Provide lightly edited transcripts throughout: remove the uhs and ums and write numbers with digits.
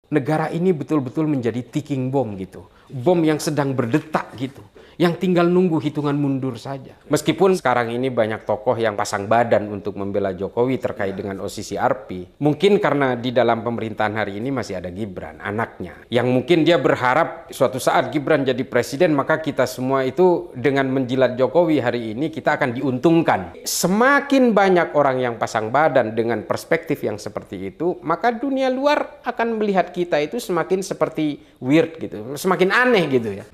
negara ini betul-betul menjadi ticking bomb gitu. Bom yang sedang berdetak gitu. Yang tinggal nunggu hitungan mundur saja. Meskipun sekarang ini banyak tokoh yang pasang badan untuk membela Jokowi terkait dengan OCCRP. Mungkin karena di dalam pemerintahan hari ini masih ada Gibran, anaknya. Yang mungkin dia berharap suatu saat Gibran jadi presiden, maka kita semua itu dengan menjilat Jokowi hari ini kita akan diuntungkan. Semakin banyak orang yang pasang badan dengan perspektif yang seperti itu, maka dunia luar akan melihat kita itu semakin seperti weird gitu. Semakin aneh gitu ya.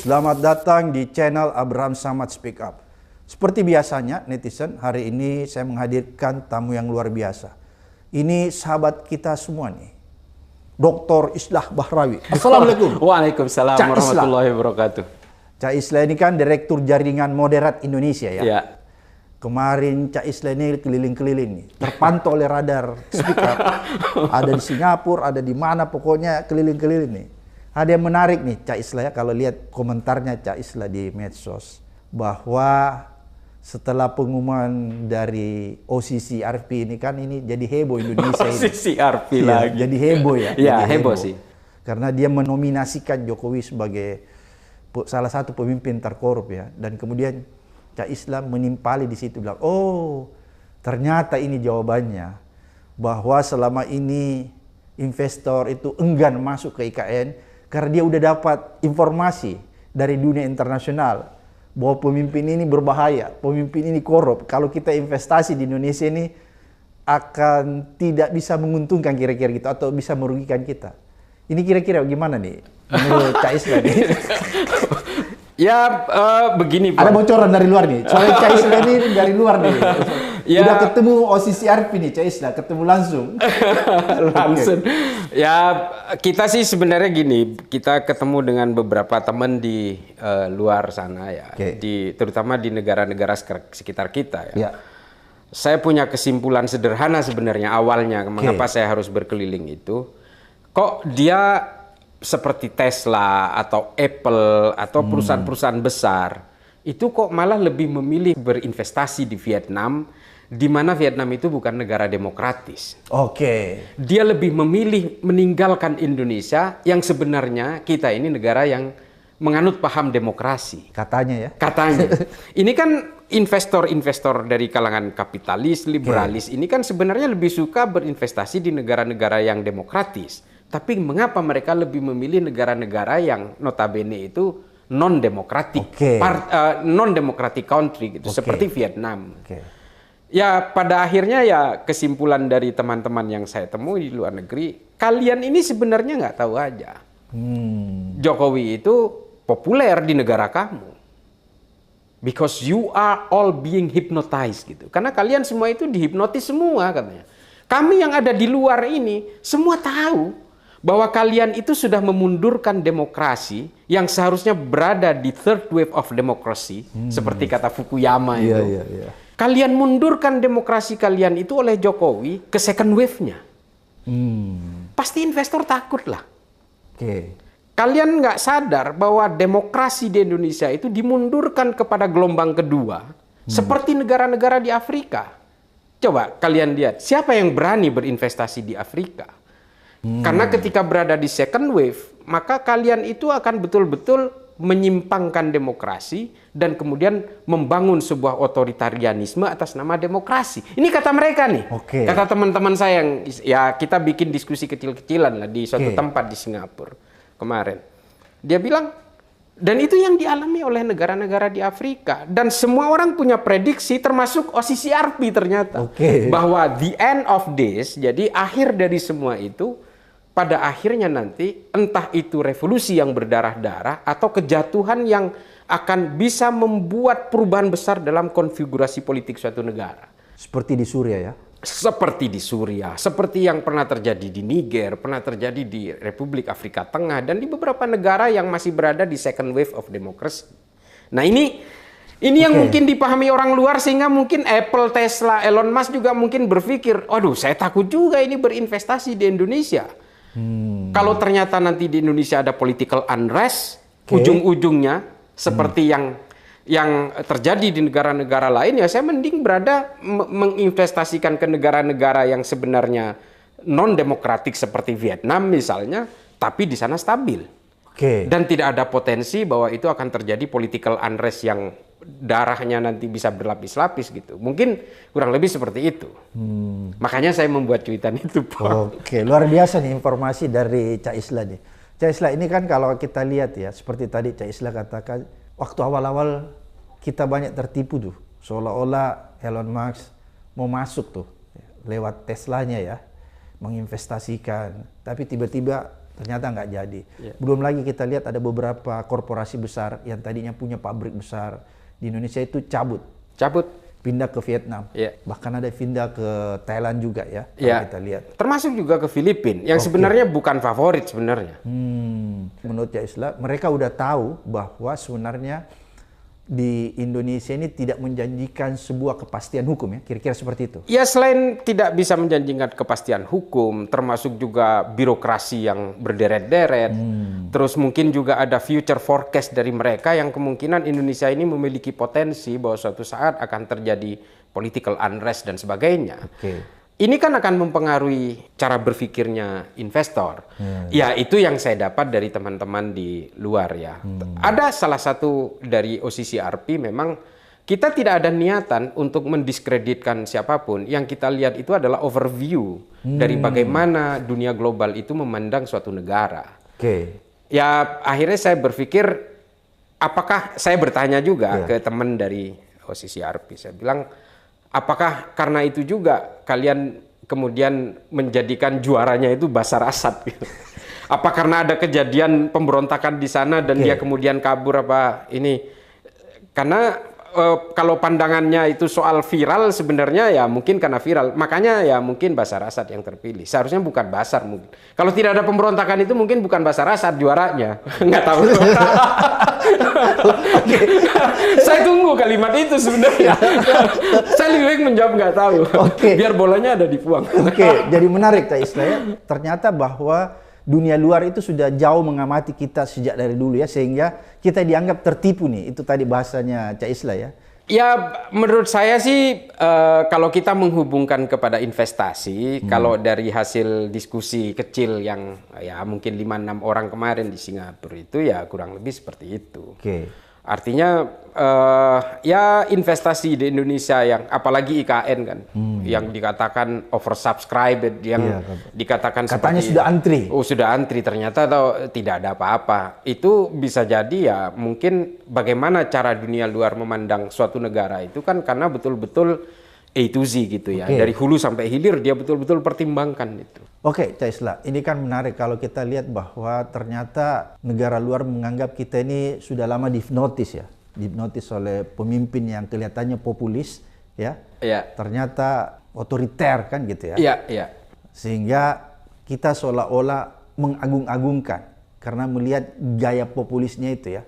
Selamat datang di channel Abraham Samad Speak Up. Seperti biasanya netizen, hari ini saya menghadirkan tamu yang luar biasa. Ini sahabat kita semua nih, Dr. Islah Bahrawi. Assalamualaikum. Waalaikumsalam warahmatullahi wabarakatuh. Cak Islah ini kan Direktur Jaringan Moderat Indonesia ya. Ya. Kemarin Cak Islah ini keliling-keliling nih, terpantau oleh radar Speak Up. Ada di Singapura, ada di mana, pokoknya keliling-keliling nih. Ada yang menarik nih Cak Islah ya, kalau lihat komentarnya Cak Islah di medsos, bahwa setelah pengumuman dari OCCRP ini kan ini jadi heboh Indonesia ini. OCCRP ya, lagi. jadi heboh ya. Iya, jadi heboh sih. Karena dia menominasikan Jokowi sebagai salah satu pemimpin terkorup ya. Dan kemudian Cak Islah menimpali di situ bilang, oh ternyata ini jawabannya. Bahwa selama ini investor itu enggan masuk ke IKN karena dia udah dapat informasi dari dunia internasional bahwa pemimpin ini berbahaya, pemimpin ini korup. Kalau kita investasi di Indonesia ini akan tidak bisa menguntungkan kira-kira gitu atau bisa merugikan kita. Ini kira-kira gimana nih menurut Cak Islah nih? Ya begini Pak. Ada bocoran dari luar nih. Soalnya Cak Islah ini dari luar nih. Ya. Udah ketemu OCCRP nih Cak Islah, ketemu langsung. Langsung. Ya kita sih sebenarnya gini, kita ketemu dengan beberapa teman di luar sana ya. Terutama di negara-negara sekitar kita ya. Saya punya kesimpulan sederhana sebenarnya awalnya mengapa saya harus berkeliling itu. Kok dia seperti Tesla atau Apple atau perusahaan-perusahaan besar itu kok malah lebih memilih berinvestasi di Vietnam, di mana Vietnam itu bukan negara demokratis. Dia lebih memilih meninggalkan Indonesia yang sebenarnya kita ini negara yang menganut paham demokrasi. Katanya ya. Katanya. Ini kan investor-investor dari kalangan kapitalis, liberalis ini kan sebenarnya lebih suka berinvestasi di negara-negara yang demokratis. Tapi mengapa mereka lebih memilih negara-negara yang notabene itu non-demokratik, non-democratic country gitu, seperti Vietnam. Ya pada akhirnya ya kesimpulan dari teman-teman yang saya temui di luar negeri, kalian ini sebenarnya nggak tahu aja. Jokowi itu populer di negara kamu. Because you are all being hypnotized gitu. Karena kalian semua itu dihipnotis semua katanya. Kami yang ada di luar ini semua tahu bahwa kalian itu sudah memundurkan demokrasi yang seharusnya berada di third wave of democracy, seperti kata Fukuyama itu. Kalian mundurkan demokrasi kalian itu oleh Jokowi ke second wave-nya. Pasti investor takut lah. Kalian nggak sadar bahwa demokrasi di Indonesia itu dimundurkan kepada gelombang kedua, seperti negara-negara di Afrika. Coba kalian lihat, siapa yang berani berinvestasi di Afrika? Karena ketika berada di second wave, maka kalian itu akan betul-betul menyimpangkan demokrasi dan kemudian membangun sebuah otoritarianisme atas nama demokrasi. Ini kata mereka nih, kata teman-teman saya yang ya kita bikin diskusi kecil-kecilan lah di suatu tempat di Singapura kemarin. Dia bilang, dan itu yang dialami oleh negara-negara di Afrika. Dan semua orang punya prediksi termasuk OCCRP ternyata. Bahwa the end of this, jadi akhir dari semua itu, pada akhirnya nanti entah itu revolusi yang berdarah-darah atau kejatuhan yang akan bisa membuat perubahan besar dalam konfigurasi politik suatu negara. Seperti di Suriah ya? Seperti di Suriah, seperti yang pernah terjadi di Niger, pernah terjadi di Republik Afrika Tengah, dan di beberapa negara yang masih berada di second wave of democracy. Nah ini yang mungkin dipahami orang luar sehingga mungkin Apple, Tesla, Elon Musk juga mungkin berpikir, aduh saya takut juga ini berinvestasi di Indonesia. Kalau ternyata nanti di Indonesia ada political unrest, ujung-ujungnya seperti yang yang terjadi di negara-negara lain, ya saya mending menginvestasikan ke negara-negara yang sebenarnya non-demokratik seperti Vietnam misalnya, tapi di sana stabil. Dan tidak ada potensi bahwa itu akan terjadi political unrest yang darahnya nanti bisa berlapis-lapis gitu. Mungkin kurang lebih seperti itu. Makanya saya membuat cuitan itu, Pak. Luar biasa nih informasi dari Cak Islah nih. Cak Islah ini kan kalau kita lihat ya, seperti tadi Cak Islah katakan, waktu awal-awal kita banyak tertipu tuh. Seolah-olah Elon Musk mau masuk tuh lewat Teslanya ya, menginvestasikan. Tapi tiba-tiba ternyata nggak jadi. Belum lagi kita lihat ada beberapa korporasi besar yang tadinya punya pabrik besar di Indonesia itu cabut, pindah ke Vietnam. Bahkan ada pindah ke Thailand juga ya. Kita lihat. Termasuk juga ke Filipina yang sebenarnya bukan favorit sebenarnya. Menurut Cak Islah, mereka udah tahu bahwa sebenarnya di Indonesia ini tidak menjanjikan sebuah kepastian hukum ya, kira-kira seperti itu. Ya, selain tidak bisa menjanjikan kepastian hukum, termasuk juga birokrasi yang berderet-deret, terus mungkin juga ada future forecast dari mereka yang kemungkinan Indonesia ini memiliki potensi bahwa suatu saat akan terjadi political unrest dan sebagainya. Ini kan akan mempengaruhi cara berpikirnya investor. Ya, itu yang saya dapat dari teman-teman di luar ya. Ada salah satu dari OCCRP, memang kita tidak ada niatan untuk mendiskreditkan siapapun. Yang kita lihat itu adalah overview dari bagaimana dunia global itu memandang suatu negara. Ya, akhirnya saya berpikir, apakah saya bertanya juga ke teman dari OCCRP. Saya bilang, apakah karena itu juga kalian kemudian menjadikan juaranya itu Bashar Assad? Gitu? Apa karena ada kejadian pemberontakan di sana dan dia kemudian kabur apa ini? Karena kalau pandangannya itu soal viral, sebenarnya ya mungkin karena viral. Makanya ya mungkin Bashar Assad yang terpilih. Seharusnya bukan Bashar mungkin. Kalau tidak ada pemberontakan itu mungkin bukan Bashar Assad juaranya. Nggak tahu. Saya tunggu kalimat itu sebenarnya. Saya lebih baik menjawab nggak tahu. Biar bolanya ada di Puang. Jadi menarik Cak Islah ya. Ternyata bahwa dunia luar itu sudah jauh mengamati kita sejak dari dulu ya, sehingga kita dianggap tertipu nih. Itu tadi bahasanya Cak Islah ya. Ya, menurut saya sih kalau kita menghubungkan kepada investasi, kalau dari hasil diskusi kecil yang ya mungkin 5-6 orang kemarin di Singapura itu ya kurang lebih seperti itu. Artinya ya investasi di Indonesia yang apalagi IKN kan, yang dikatakan oversubscribed, yang dikatakan katanya seperti, sudah antri. Oh, sudah antri, ternyata atau tidak ada apa-apa. Itu bisa jadi ya mungkin bagaimana cara dunia luar memandang suatu negara itu kan karena betul-betul A to Z gitu ya. Dari hulu sampai hilir dia betul-betul pertimbangkan itu. Cak Islah, ini kan menarik kalau kita lihat bahwa ternyata negara luar menganggap kita ini sudah lama dihipnotis ya. Dihipnotis oleh pemimpin yang kelihatannya populis ya. Ternyata otoriter kan gitu ya. Sehingga kita seolah-olah mengagung-agungkan karena melihat gaya populisnya itu ya.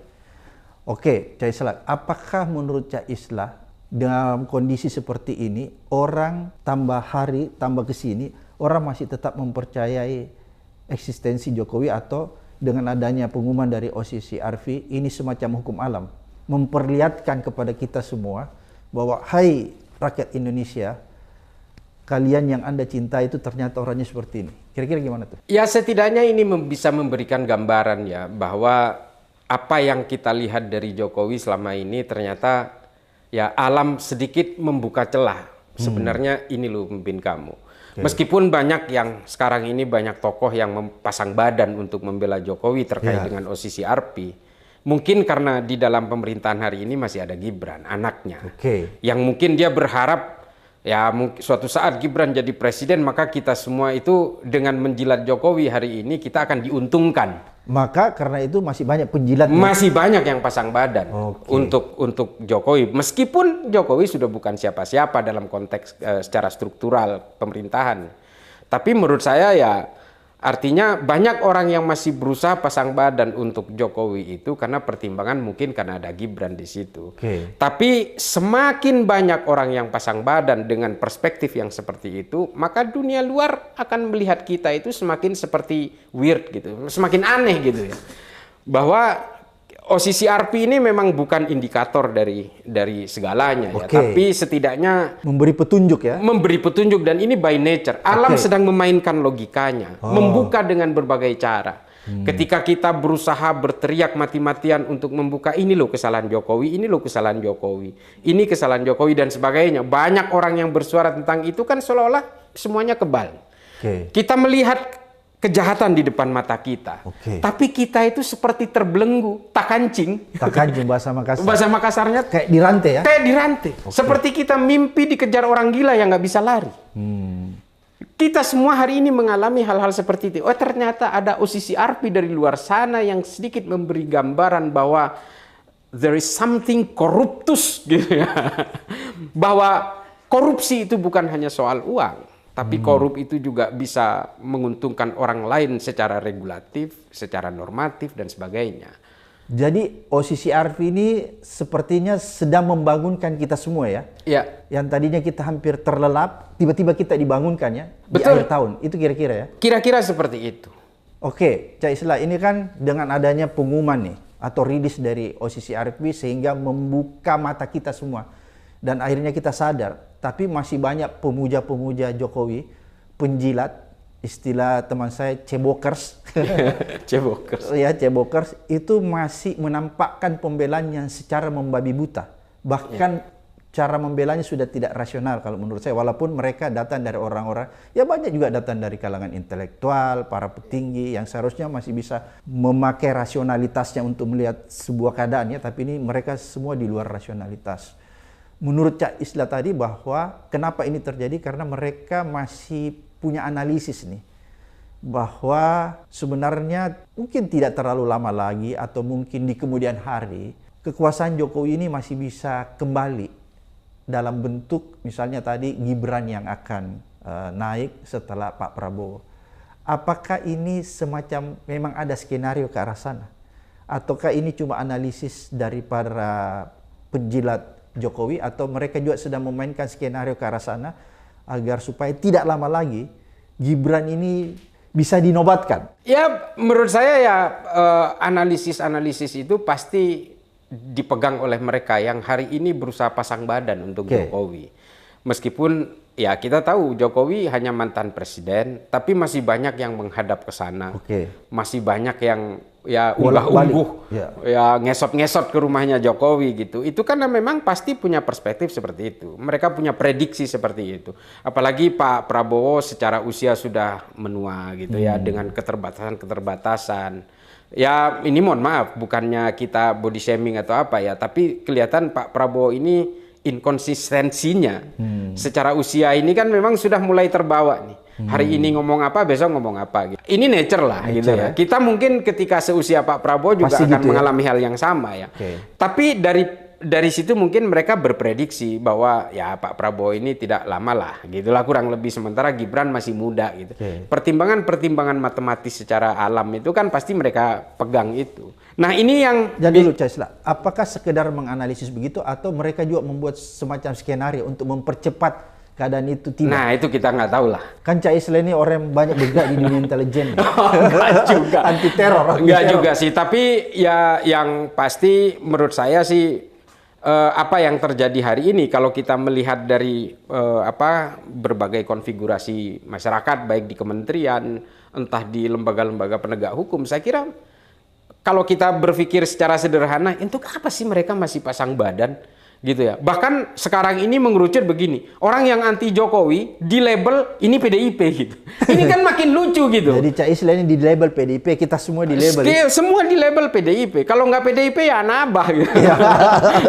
Cak Islah, apakah menurut Cak Islah dalam kondisi seperti ini, orang tambah hari, tambah kesini, orang masih tetap mempercayai eksistensi Jokowi, atau dengan adanya pengumuman dari OCCRP, ini semacam hukum alam, memperlihatkan kepada kita semua bahwa, hai rakyat Indonesia, kalian yang Anda cinta itu ternyata orangnya seperti ini. Kira-kira gimana tuh? Ya, setidaknya ini bisa memberikan gambaran ya, bahwa apa yang kita lihat dari Jokowi selama ini ternyata ya alam sedikit membuka celah. Sebenarnya ini loh pemimpin kamu. Meskipun banyak yang sekarang ini banyak tokoh yang pasang badan untuk membela Jokowi terkait dengan OCCRP. Mungkin karena di dalam pemerintahan hari ini masih ada Gibran, anaknya. Yang mungkin dia berharap ya suatu saat Gibran jadi presiden, maka kita semua itu dengan menjilat Jokowi hari ini kita akan diuntungkan. Maka karena itu masih banyak penjilat. Masih banyak yang pasang badan untuk Jokowi. Meskipun Jokowi sudah bukan siapa-siapa dalam konteks secara struktural pemerintahan. Tapi menurut saya ya artinya banyak orang yang masih berusaha pasang badan untuk Jokowi itu karena pertimbangan mungkin karena ada Gibran di situ. Tapi semakin banyak orang yang pasang badan dengan perspektif yang seperti itu, maka dunia luar akan melihat kita itu semakin seperti weird gitu, semakin aneh gitu ya. Bahwa OCCRP ini memang bukan indikator dari segalanya ya, tapi setidaknya memberi petunjuk ya. Memberi petunjuk, dan ini by nature. Alam sedang memainkan logikanya, membuka dengan berbagai cara. Ketika kita berusaha berteriak mati-matian untuk membuka, ini loh kesalahan Jokowi, ini loh kesalahan Jokowi, ini kesalahan Jokowi dan sebagainya. Banyak orang yang bersuara tentang itu kan seolah-olah semuanya kebal. Kita melihat kejahatan di depan mata kita. Tapi kita itu seperti terbelenggu, tak kancing. Tak kancing bahasa Makassar. Bahasa Makassarnya kayak dirantai ya? Kayak dirantai. Seperti kita mimpi dikejar orang gila yang nggak bisa lari. Kita semua hari ini mengalami hal-hal seperti itu. Oh, ternyata ada OCCRP dari luar sana yang sedikit memberi gambaran bahwa there is something corruptus gitu ya. Bahwa korupsi itu bukan hanya soal uang. Tapi korup itu juga bisa menguntungkan orang lain secara regulatif, secara normatif, dan sebagainya. Jadi OCCRP ini sepertinya sedang membangunkan kita semua ya? Iya. Yang tadinya kita hampir terlelap, tiba-tiba kita dibangunkan ya? Betul. Di akhir tahun, itu kira-kira ya? Kira-kira seperti itu. Oke, Cak Islah, ini kan dengan adanya pengumuman nih, atau rilis dari OCCRP sehingga membuka mata kita semua. Dan akhirnya kita sadar, tapi masih banyak pemuja-pemuja Jokowi, penjilat, istilah teman saya cebokers. Cebokers. Ya, cebokers itu masih menampakkan pembelaannya secara membabi buta. Bahkan cara membelanya sudah tidak rasional kalau menurut saya. Walaupun mereka datang dari orang-orang, ya banyak juga datang dari kalangan intelektual, para petinggi yang seharusnya masih bisa memakai rasionalitasnya untuk melihat sebuah keadaan ya. Tapi ini mereka semua di luar rasionalitas. Menurut Cak Islah tadi bahwa kenapa ini terjadi karena mereka masih punya analisis nih bahwa sebenarnya mungkin tidak terlalu lama lagi atau mungkin di kemudian hari kekuasaan Jokowi ini masih bisa kembali dalam bentuk misalnya tadi Gibran yang akan naik setelah Pak Prabowo. Apakah ini semacam memang ada skenario ke arah sana? Ataukah ini cuma analisis dari para penjilat Jokowi atau mereka juga sedang memainkan skenario ke arah sana agar supaya tidak lama lagi Gibran ini bisa dinobatkan? Ya, menurut saya ya analisis-analisis itu pasti dipegang oleh mereka yang hari ini berusaha pasang badan untuk Jokowi. Meskipun ya kita tahu Jokowi hanya mantan presiden, tapi masih banyak yang menghadap ke sana. Masih banyak yang ya unggah-ungguh, ya ngesot-ngesot ke rumahnya Jokowi gitu. Itu kan memang pasti punya perspektif seperti itu. Mereka punya prediksi seperti itu. Apalagi Pak Prabowo secara usia sudah menua gitu ya, dengan keterbatasan-keterbatasan. Ya ini mohon maaf, bukannya kita body shaming atau apa ya, tapi kelihatan Pak Prabowo ini inkonsistensinya secara usia ini kan memang sudah mulai terbawa nih. Hari ini ngomong apa, besok ngomong apa gitu. Ini nature lah gitu ya. Kita mungkin ketika seusia Pak Prabowo juga akan mengalami hal yang sama ya. Tapi dari situ mungkin mereka berprediksi bahwa ya Pak Prabowo ini tidak lama lah gitulah kurang lebih, sementara Gibran masih muda gitu. Pertimbangan-pertimbangan matematis secara alam itu kan pasti mereka pegang itu. Nah ini yang jadi dulu Cak Islah, apakah sekedar menganalisis begitu atau mereka juga membuat semacam skenario untuk mempercepat keadaan itu? Tidak. Nah itu kita nggak tahu lah. Kan Cak Islah ini orang yang banyak bergerak di dunia intelijen. Enggak juga. Anti teror. Enggak juga sih. Tapi ya yang pasti menurut saya sih apa yang terjadi hari ini kalau kita melihat dari berbagai konfigurasi masyarakat baik di kementerian entah di lembaga-lembaga penegak hukum, saya kira kalau kita berpikir secara sederhana, untuk apa sih mereka masih pasang badan? Gitu ya. Bahkan sekarang ini mengerucut begini, orang yang anti Jokowi di label ini PDIP gitu. Ini kan makin lucu gitu. Jadi Cak Islah ini di label PDIP, kita semua di label. Semua di label PDIP. Kalau nggak PDIP ya anak abah gitu.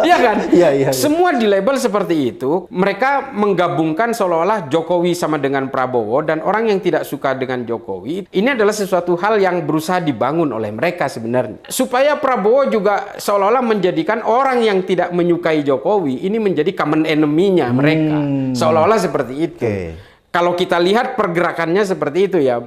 Iya kan? Iya. Semua di label seperti itu. Mereka menggabungkan seolah-olah Jokowi sama dengan Prabowo, dan orang yang tidak suka dengan Jokowi ini adalah sesuatu hal yang berusaha dibangun oleh mereka sebenarnya. Supaya Prabowo juga seolah-olah menjadikan orang yang tidak menyukai Jokowi ini menjadi common enemy-nya mereka, seolah-olah seperti itu. Kalau kita lihat pergerakannya seperti itu ya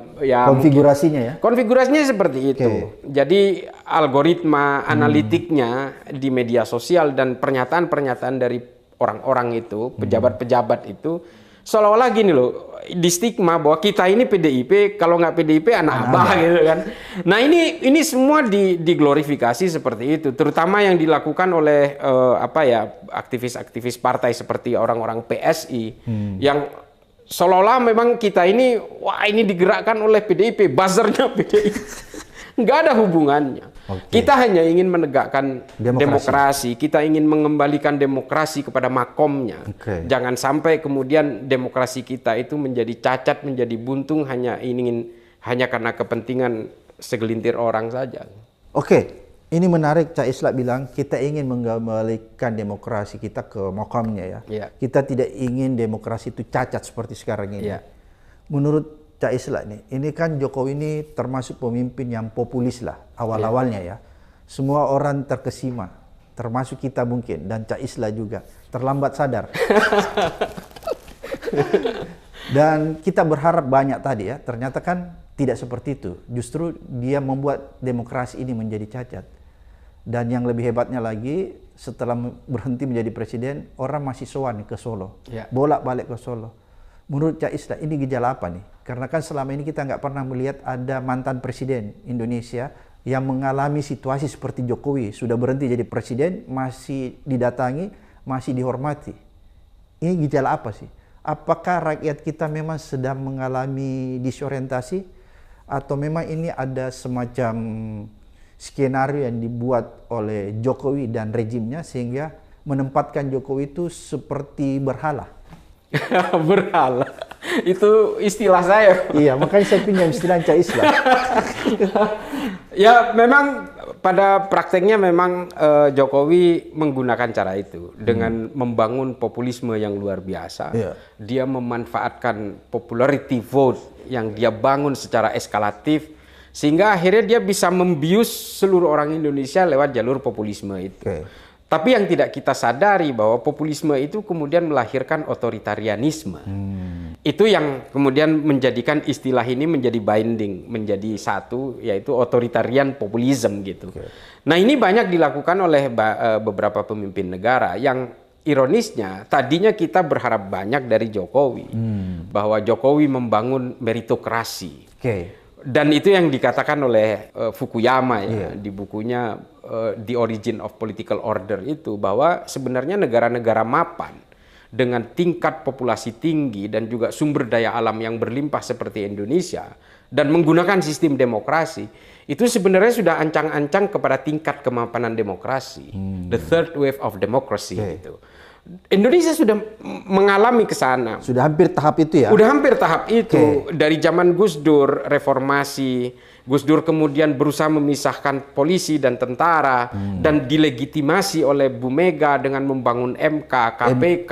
konfigurasinya seperti itu. Jadi algoritma analitiknya di media sosial dan pernyataan-pernyataan dari orang-orang itu, pejabat-pejabat itu seolah-olah gini loh, di stigma bahwa kita ini PDIP, kalau nggak PDIP anak abah gitu kan. Nah ini semua diglorifikasi seperti itu, terutama yang dilakukan oleh aktivis-aktivis partai seperti orang-orang PSI yang seolah-olah memang kita ini, wah ini digerakkan oleh PDIP, buzzernya PDIP. Nggak ada hubungannya. Kita hanya ingin menegakkan demokrasi. Kita ingin mengembalikan demokrasi kepada makomnya. Jangan sampai kemudian demokrasi kita itu menjadi cacat, menjadi buntung hanya karena kepentingan segelintir orang saja. Ini menarik, Cak Islah bilang kita ingin mengembalikan demokrasi kita ke makamnya ya. Kita tidak ingin demokrasi itu cacat seperti sekarang ini. Menurut Cak Islah ini kan Jokowi ini termasuk pemimpin yang populis lah awal-awalnya ya. Semua orang terkesima, termasuk kita mungkin, dan Cak Islah juga terlambat sadar. Dan kita berharap banyak tadi ya, ternyata kan tidak seperti itu. Justru dia membuat demokrasi ini menjadi cacat. Dan yang lebih hebatnya lagi, setelah berhenti menjadi presiden, orang masih sowan ke Solo, bolak-balik ke Solo. Menurut Cak Islah, ini gejala apa nih? Karena kan selama ini kita nggak pernah melihat ada mantan presiden Indonesia yang mengalami situasi seperti Jokowi. Sudah berhenti jadi presiden, masih didatangi, masih dihormati. Ini gejala apa sih? Apakah rakyat kita memang sedang mengalami disorientasi? Atau memang ini ada semacam skenario yang dibuat oleh Jokowi dan rejimnya sehingga menempatkan Jokowi itu seperti berhala? Berhala, itu istilah saya. Iya, makanya saya pinjam istilah Cak Islah. Ya, memang pada prakteknya memang Jokowi menggunakan cara itu dengan membangun populisme yang luar biasa. Dia memanfaatkan popularity vote yang dia bangun secara eskalatif sehingga akhirnya dia bisa membius seluruh orang Indonesia lewat jalur populisme itu. Tapi yang tidak kita sadari bahwa populisme itu kemudian melahirkan otoritarianisme. Itu yang kemudian menjadikan istilah ini menjadi binding, menjadi satu, yaitu otoritarian populisme gitu. Nah ini banyak dilakukan oleh beberapa pemimpin negara yang ironisnya tadinya kita berharap banyak dari Jokowi. Bahwa Jokowi membangun meritokrasi. Dan itu yang dikatakan oleh Fukuyama ya, di bukunya The Origin of Political Order itu, bahwa sebenarnya negara-negara mapan dengan tingkat populasi tinggi dan juga sumber daya alam yang berlimpah seperti Indonesia dan menggunakan sistem demokrasi itu sebenarnya sudah ancang-ancang kepada tingkat kemapanan demokrasi, the third wave of democracy gitu. Indonesia sudah mengalami ke sana. Sudah hampir tahap itu ya? Sudah hampir tahap itu. Dari zaman Gus Dur, reformasi. Gus Dur kemudian berusaha memisahkan polisi dan tentara. Dan dilegitimasi oleh Bu Mega dengan membangun MK, KPK,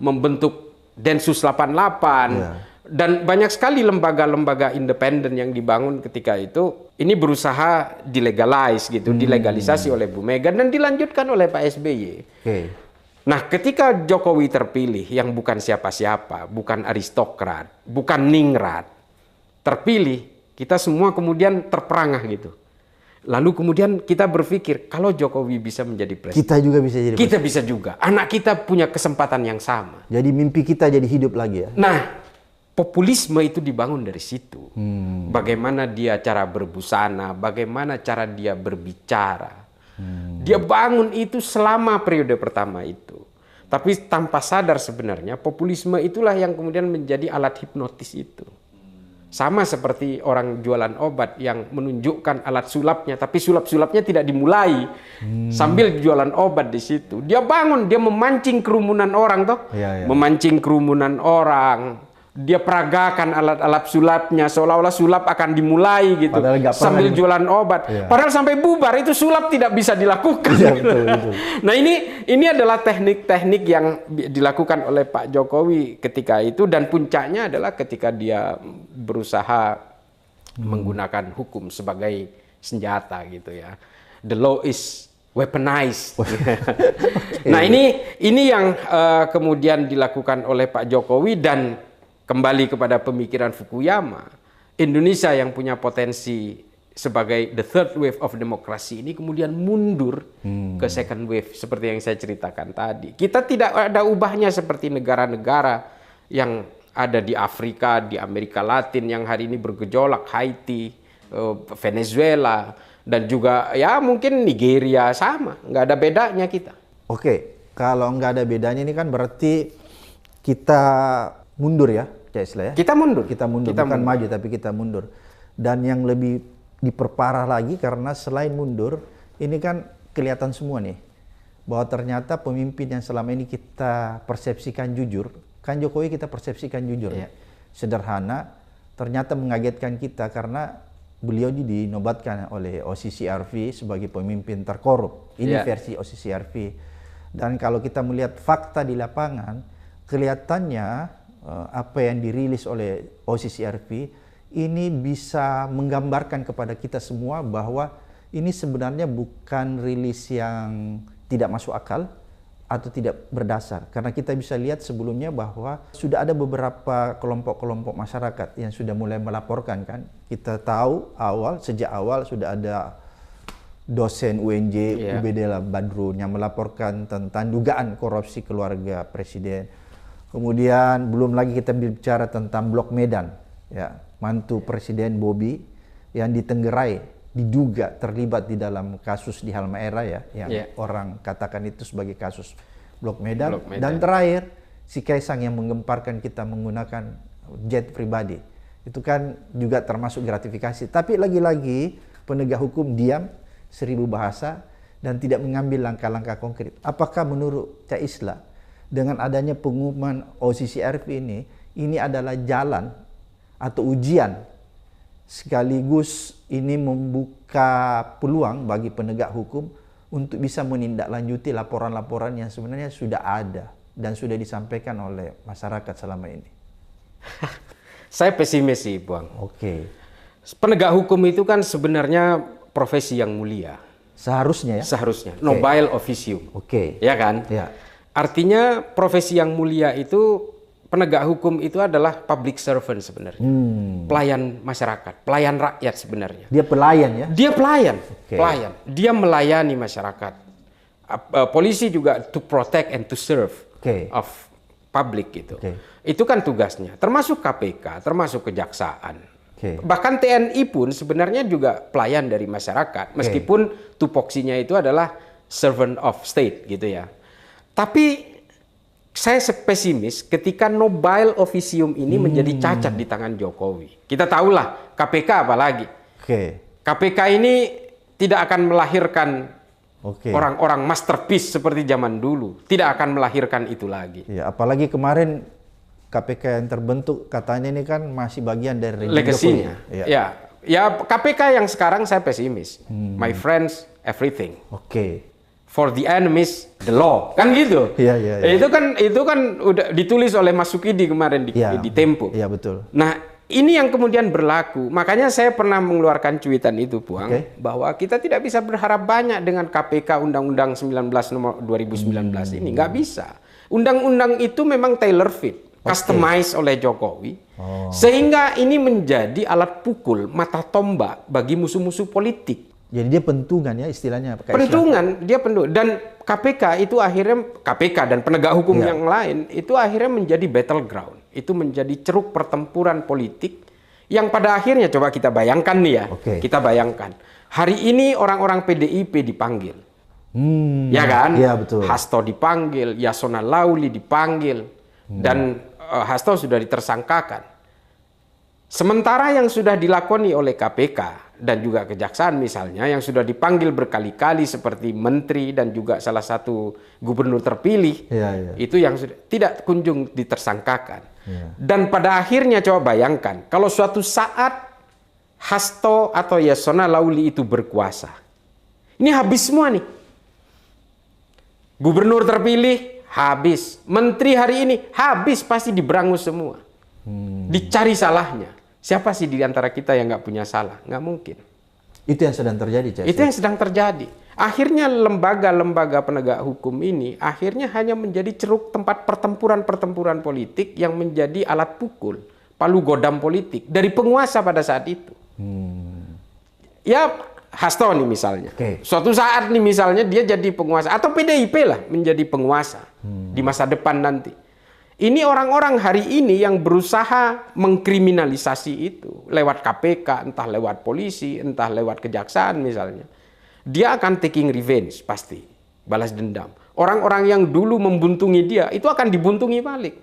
membentuk Densus 88. Dan banyak sekali lembaga-lembaga independen yang dibangun ketika itu. Ini berusaha dilegalize gitu, dilegalisasi oleh Bu Mega dan dilanjutkan oleh Pak SBY. Nah, ketika Jokowi terpilih yang bukan siapa-siapa, bukan aristokrat, bukan ningrat, terpilih, kita semua kemudian terperangah gitu. Lalu kemudian kita berpikir, kalau Jokowi bisa menjadi presiden, kita juga bisa jadi presiden. Kita bisa juga. Anak kita punya kesempatan yang sama. Jadi mimpi kita jadi hidup lagi ya. Nah, populisme itu dibangun dari situ. Bagaimana dia cara berbusana, bagaimana cara dia berbicara. Dia bangun itu selama periode pertama itu. Tapi tanpa sadar sebenarnya populisme itulah yang kemudian menjadi alat hipnotis itu. Sama seperti orang jualan obat yang menunjukkan alat sulapnya, tapi sulap-sulapnya tidak dimulai sambil jualan obat di situ. Dia bangun, dia memancing kerumunan orang toh, memancing kerumunan orang. Dia peragakan alat-alat sulapnya seolah-olah sulap akan dimulai gitu sambil jualan obat. Padahal sampai bubar itu sulap tidak bisa dilakukan. Betul. Nah ini adalah teknik-teknik yang dilakukan oleh Pak Jokowi ketika itu, dan puncaknya adalah ketika dia berusaha menggunakan hukum sebagai senjata gitu ya. The law is weaponized. Nah ini yang kemudian dilakukan oleh Pak Jokowi, dan kembali kepada pemikiran Fukuyama, Indonesia yang punya potensi sebagai the third wave of demokrasi ini kemudian mundur ke second wave seperti yang saya ceritakan tadi. Kita tidak ada ubahnya seperti negara-negara yang ada di Afrika, di Amerika Latin yang hari ini bergejolak, Haiti, Venezuela, dan juga ya mungkin Nigeria, sama, nggak ada bedanya kita. Oke, kalau nggak ada bedanya ini kan berarti kita mundur ya, Cak Isla ya? Kita mundur. Bukan maju tapi kita mundur. Dan yang lebih diperparah lagi karena selain mundur, ini kan kelihatan semua nih, bahwa ternyata pemimpin yang selama ini kita persepsikan jujur, kan Jokowi kita persepsikan jujur, sederhana, ternyata mengagetkan kita karena beliau dinobatkan oleh OCCRV sebagai pemimpin terkorup. Ini versi OCCRV. Dan kalau kita melihat fakta di lapangan, kelihatannya apa yang dirilis oleh OCCRV ini bisa menggambarkan kepada kita semua bahwa ini sebenarnya bukan rilis yang tidak masuk akal atau tidak berdasar. Karena kita bisa lihat sebelumnya bahwa sudah ada beberapa kelompok-kelompok masyarakat yang sudah mulai melaporkan kan. Kita tahu sejak awal sudah ada dosen UNJ UBD Badrun yang melaporkan tentang dugaan korupsi keluarga presiden. Kemudian belum lagi kita bicara tentang Blok Medan, ya, mantu Presiden Bobi yang ditenggerai, diduga terlibat di dalam kasus di Halmahera ya, yang orang katakan itu sebagai kasus Blok Medan. Dan terakhir si Kaisang yang menggemparkan kita menggunakan jet pribadi, itu kan juga termasuk gratifikasi. Tapi lagi-lagi penegak hukum diam, 1000 bahasa dan tidak mengambil langkah-langkah konkret. Apakah menurut Cak Isla dengan adanya pengumuman OCCRV ini adalah jalan atau ujian sekaligus ini membuka peluang bagi penegak hukum untuk bisa menindaklanjuti laporan-laporan yang sebenarnya sudah ada dan sudah disampaikan oleh masyarakat selama ini? Saya pesimis sih, Bang. Oke. Penegak hukum itu kan sebenarnya profesi yang mulia. Seharusnya ya? Seharusnya. Nobile officium. Oke. Ya kan? Ya. Artinya profesi yang mulia itu, penegak hukum itu adalah public servant sebenarnya. Pelayan masyarakat, pelayan rakyat sebenarnya. Dia pelayan ya? Dia pelayan, pelayan. Dia melayani masyarakat. Polisi juga to protect and to serve of public gitu. Itu kan tugasnya. Termasuk KPK, termasuk kejaksaan. Bahkan TNI pun sebenarnya juga pelayan dari masyarakat. Meskipun tupoksinya itu adalah servant of state gitu ya. Tapi saya pesimis ketika nobile officium ini menjadi cacat di tangan Jokowi. Kita tahulah KPK apalagi. KPK ini tidak akan melahirkan orang-orang masterpiece seperti zaman dulu. Tidak akan melahirkan itu lagi. Ya, apalagi kemarin KPK yang terbentuk katanya ini kan masih bagian dari legasinya. Ya, KPK yang sekarang saya pesimis. My friends, everything. For the enemies, the law, kan gitu. Itu kan udah ditulis oleh Mas Sukidi kemarin di Tempo. Iya betul. Nah ini yang kemudian berlaku. Makanya saya pernah mengeluarkan cuitan itu, Puang, bahwa kita tidak bisa berharap banyak dengan KPK Undang-Undang 19 nomor 2019 ini, nggak bisa. Undang-undang itu memang tailor fit, customized oleh Jokowi, sehingga ini menjadi alat pukul mata tombak bagi musuh-musuh politik. Jadi dia pentungan ya istilahnya. Pentungan, dia pentungan. Dan KPK itu akhirnya, KPK dan penegak hukum yang lain, itu akhirnya menjadi battleground. Itu menjadi ceruk pertempuran politik yang pada akhirnya, coba kita bayangkan nih ya. Kita bayangkan. Hari ini orang-orang PDIP dipanggil. Ya kan? Iya betul. Hasto dipanggil, Yasona Lauli dipanggil. Dan Hasto sudah ditersangkakan. Sementara yang sudah dilakoni oleh KPK dan juga kejaksaan misalnya yang sudah dipanggil berkali-kali seperti menteri dan juga salah satu gubernur terpilih, itu yang sudah tidak kunjung ditersangkakan. Dan pada akhirnya coba bayangkan kalau suatu saat Hasto atau Yasona Lauli itu berkuasa, ini habis semua nih. Gubernur terpilih habis, menteri hari ini habis, pasti diberangus semua, dicari salahnya. Siapa sih di antara kita yang nggak punya salah? Nggak mungkin. Itu yang sedang terjadi, Cak. Itu yang sedang terjadi. Akhirnya lembaga-lembaga penegak hukum ini akhirnya hanya menjadi ceruk tempat pertempuran-pertempuran politik yang menjadi alat pukul, palu godam politik dari penguasa pada saat itu. Ya, Hasto nih misalnya. Suatu saat nih misalnya dia jadi penguasa atau PDIP lah menjadi penguasa di masa depan nanti. Ini orang-orang hari ini yang berusaha mengkriminalisasi itu lewat KPK, entah lewat polisi, entah lewat kejaksaan misalnya. Dia akan taking revenge pasti, balas dendam. Orang-orang yang dulu membuntungi dia itu akan dibuntungi balik.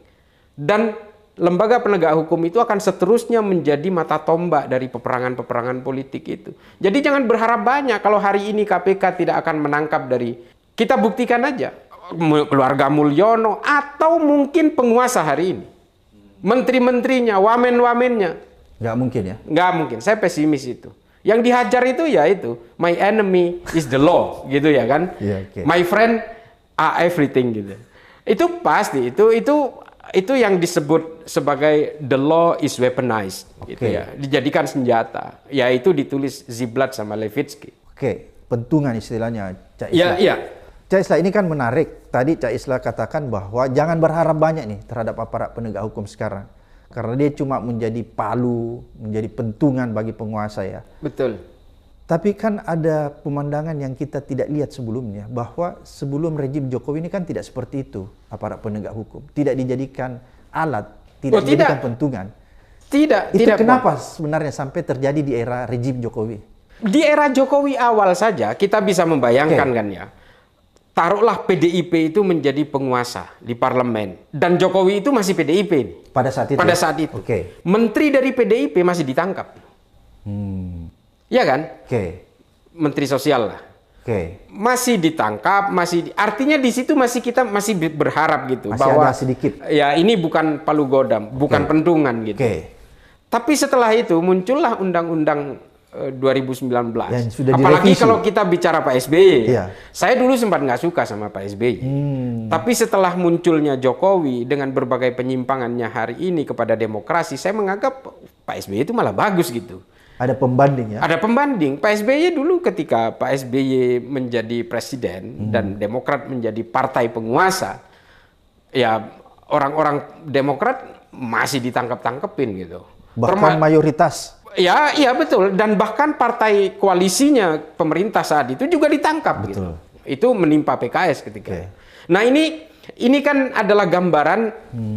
Dan lembaga penegak hukum itu akan seterusnya menjadi mata tombak dari peperangan-peperangan politik itu. Jadi jangan berharap banyak kalau hari ini KPK tidak akan menangkap dari, kita buktikan aja. Keluarga Mulyono atau mungkin penguasa hari ini, menteri-menterinya, wamen-wamennya, Nggak mungkin ya? nggak mungkin. Saya pesimis itu. Yang dihajar itu ya itu, my enemy is the law, gitu ya kan? Yeah, okay. My friend are everything gitu. Itu pasti itu yang disebut sebagai the law is weaponized, gitu ya, dijadikan senjata. Ya itu ditulis Ziblatt sama Levitsky. Oke, pentungan istilahnya Cak Iya, Islah. iya. Cak Islah ini kan menarik. Tadi Cak Islah katakan bahwa jangan berharap banyak nih terhadap aparat penegak hukum sekarang. Karena dia cuma menjadi palu, menjadi pentungan bagi penguasa ya. Betul. Tapi kan ada pemandangan yang kita tidak lihat sebelumnya. Bahwa sebelum rejim Jokowi ini kan tidak seperti itu aparat penegak hukum. Tidak dijadikan alat, tidak dijadikan pentungan. Tidak. Itu tidak, kenapa sebenarnya sampai terjadi di era rejim Jokowi? Di era Jokowi awal saja kita bisa membayangkan kan ya. Taruhlah PDIP itu menjadi penguasa di parlemen dan Jokowi itu masih PDIP nih. Pada saat itu. Pada saat itu. Menteri dari PDIP masih ditangkap. Iya kan? Menteri sosial lah. Masih ditangkap, artinya di situ kita masih berharap gitu masih bahwa ada sedikit. Ya ini bukan palu godam, bukan pentungan gitu. Tapi setelah itu muncullah undang-undang 2019. Apalagi kalau kita bicara Pak SBY. Iya. Saya dulu sempat nggak suka sama Pak SBY. Tapi setelah munculnya Jokowi dengan berbagai penyimpangannya hari ini kepada demokrasi, saya menganggap Pak SBY itu malah bagus gitu. Ada pembanding ya? Ada pembanding. Pak SBY dulu ketika Pak SBY menjadi presiden dan Demokrat menjadi partai penguasa, ya orang-orang Demokrat masih ditangkap-tangkepin gitu. Bahkan mayoritas. Ya, iya betul. Dan bahkan partai koalisinya pemerintah saat itu juga ditangkap. Gitu. Itu menimpa PKS ketika. Nah ini kan adalah gambaran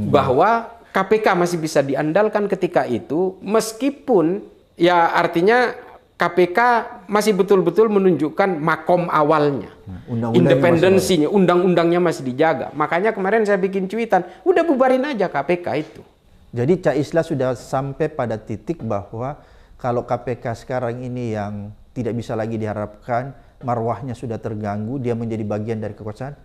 bahwa KPK masih bisa diandalkan ketika itu, meskipun ya artinya KPK masih betul-betul menunjukkan makom awalnya, independensinya, undang-undangnya masih dijaga. Makanya kemarin saya bikin cuitan, udah bubarin aja KPK itu. Jadi Cak Islah sudah sampai pada titik bahwa kalau KPK sekarang ini yang tidak bisa lagi diharapkan, marwahnya sudah terganggu, dia menjadi bagian dari kekuasaan,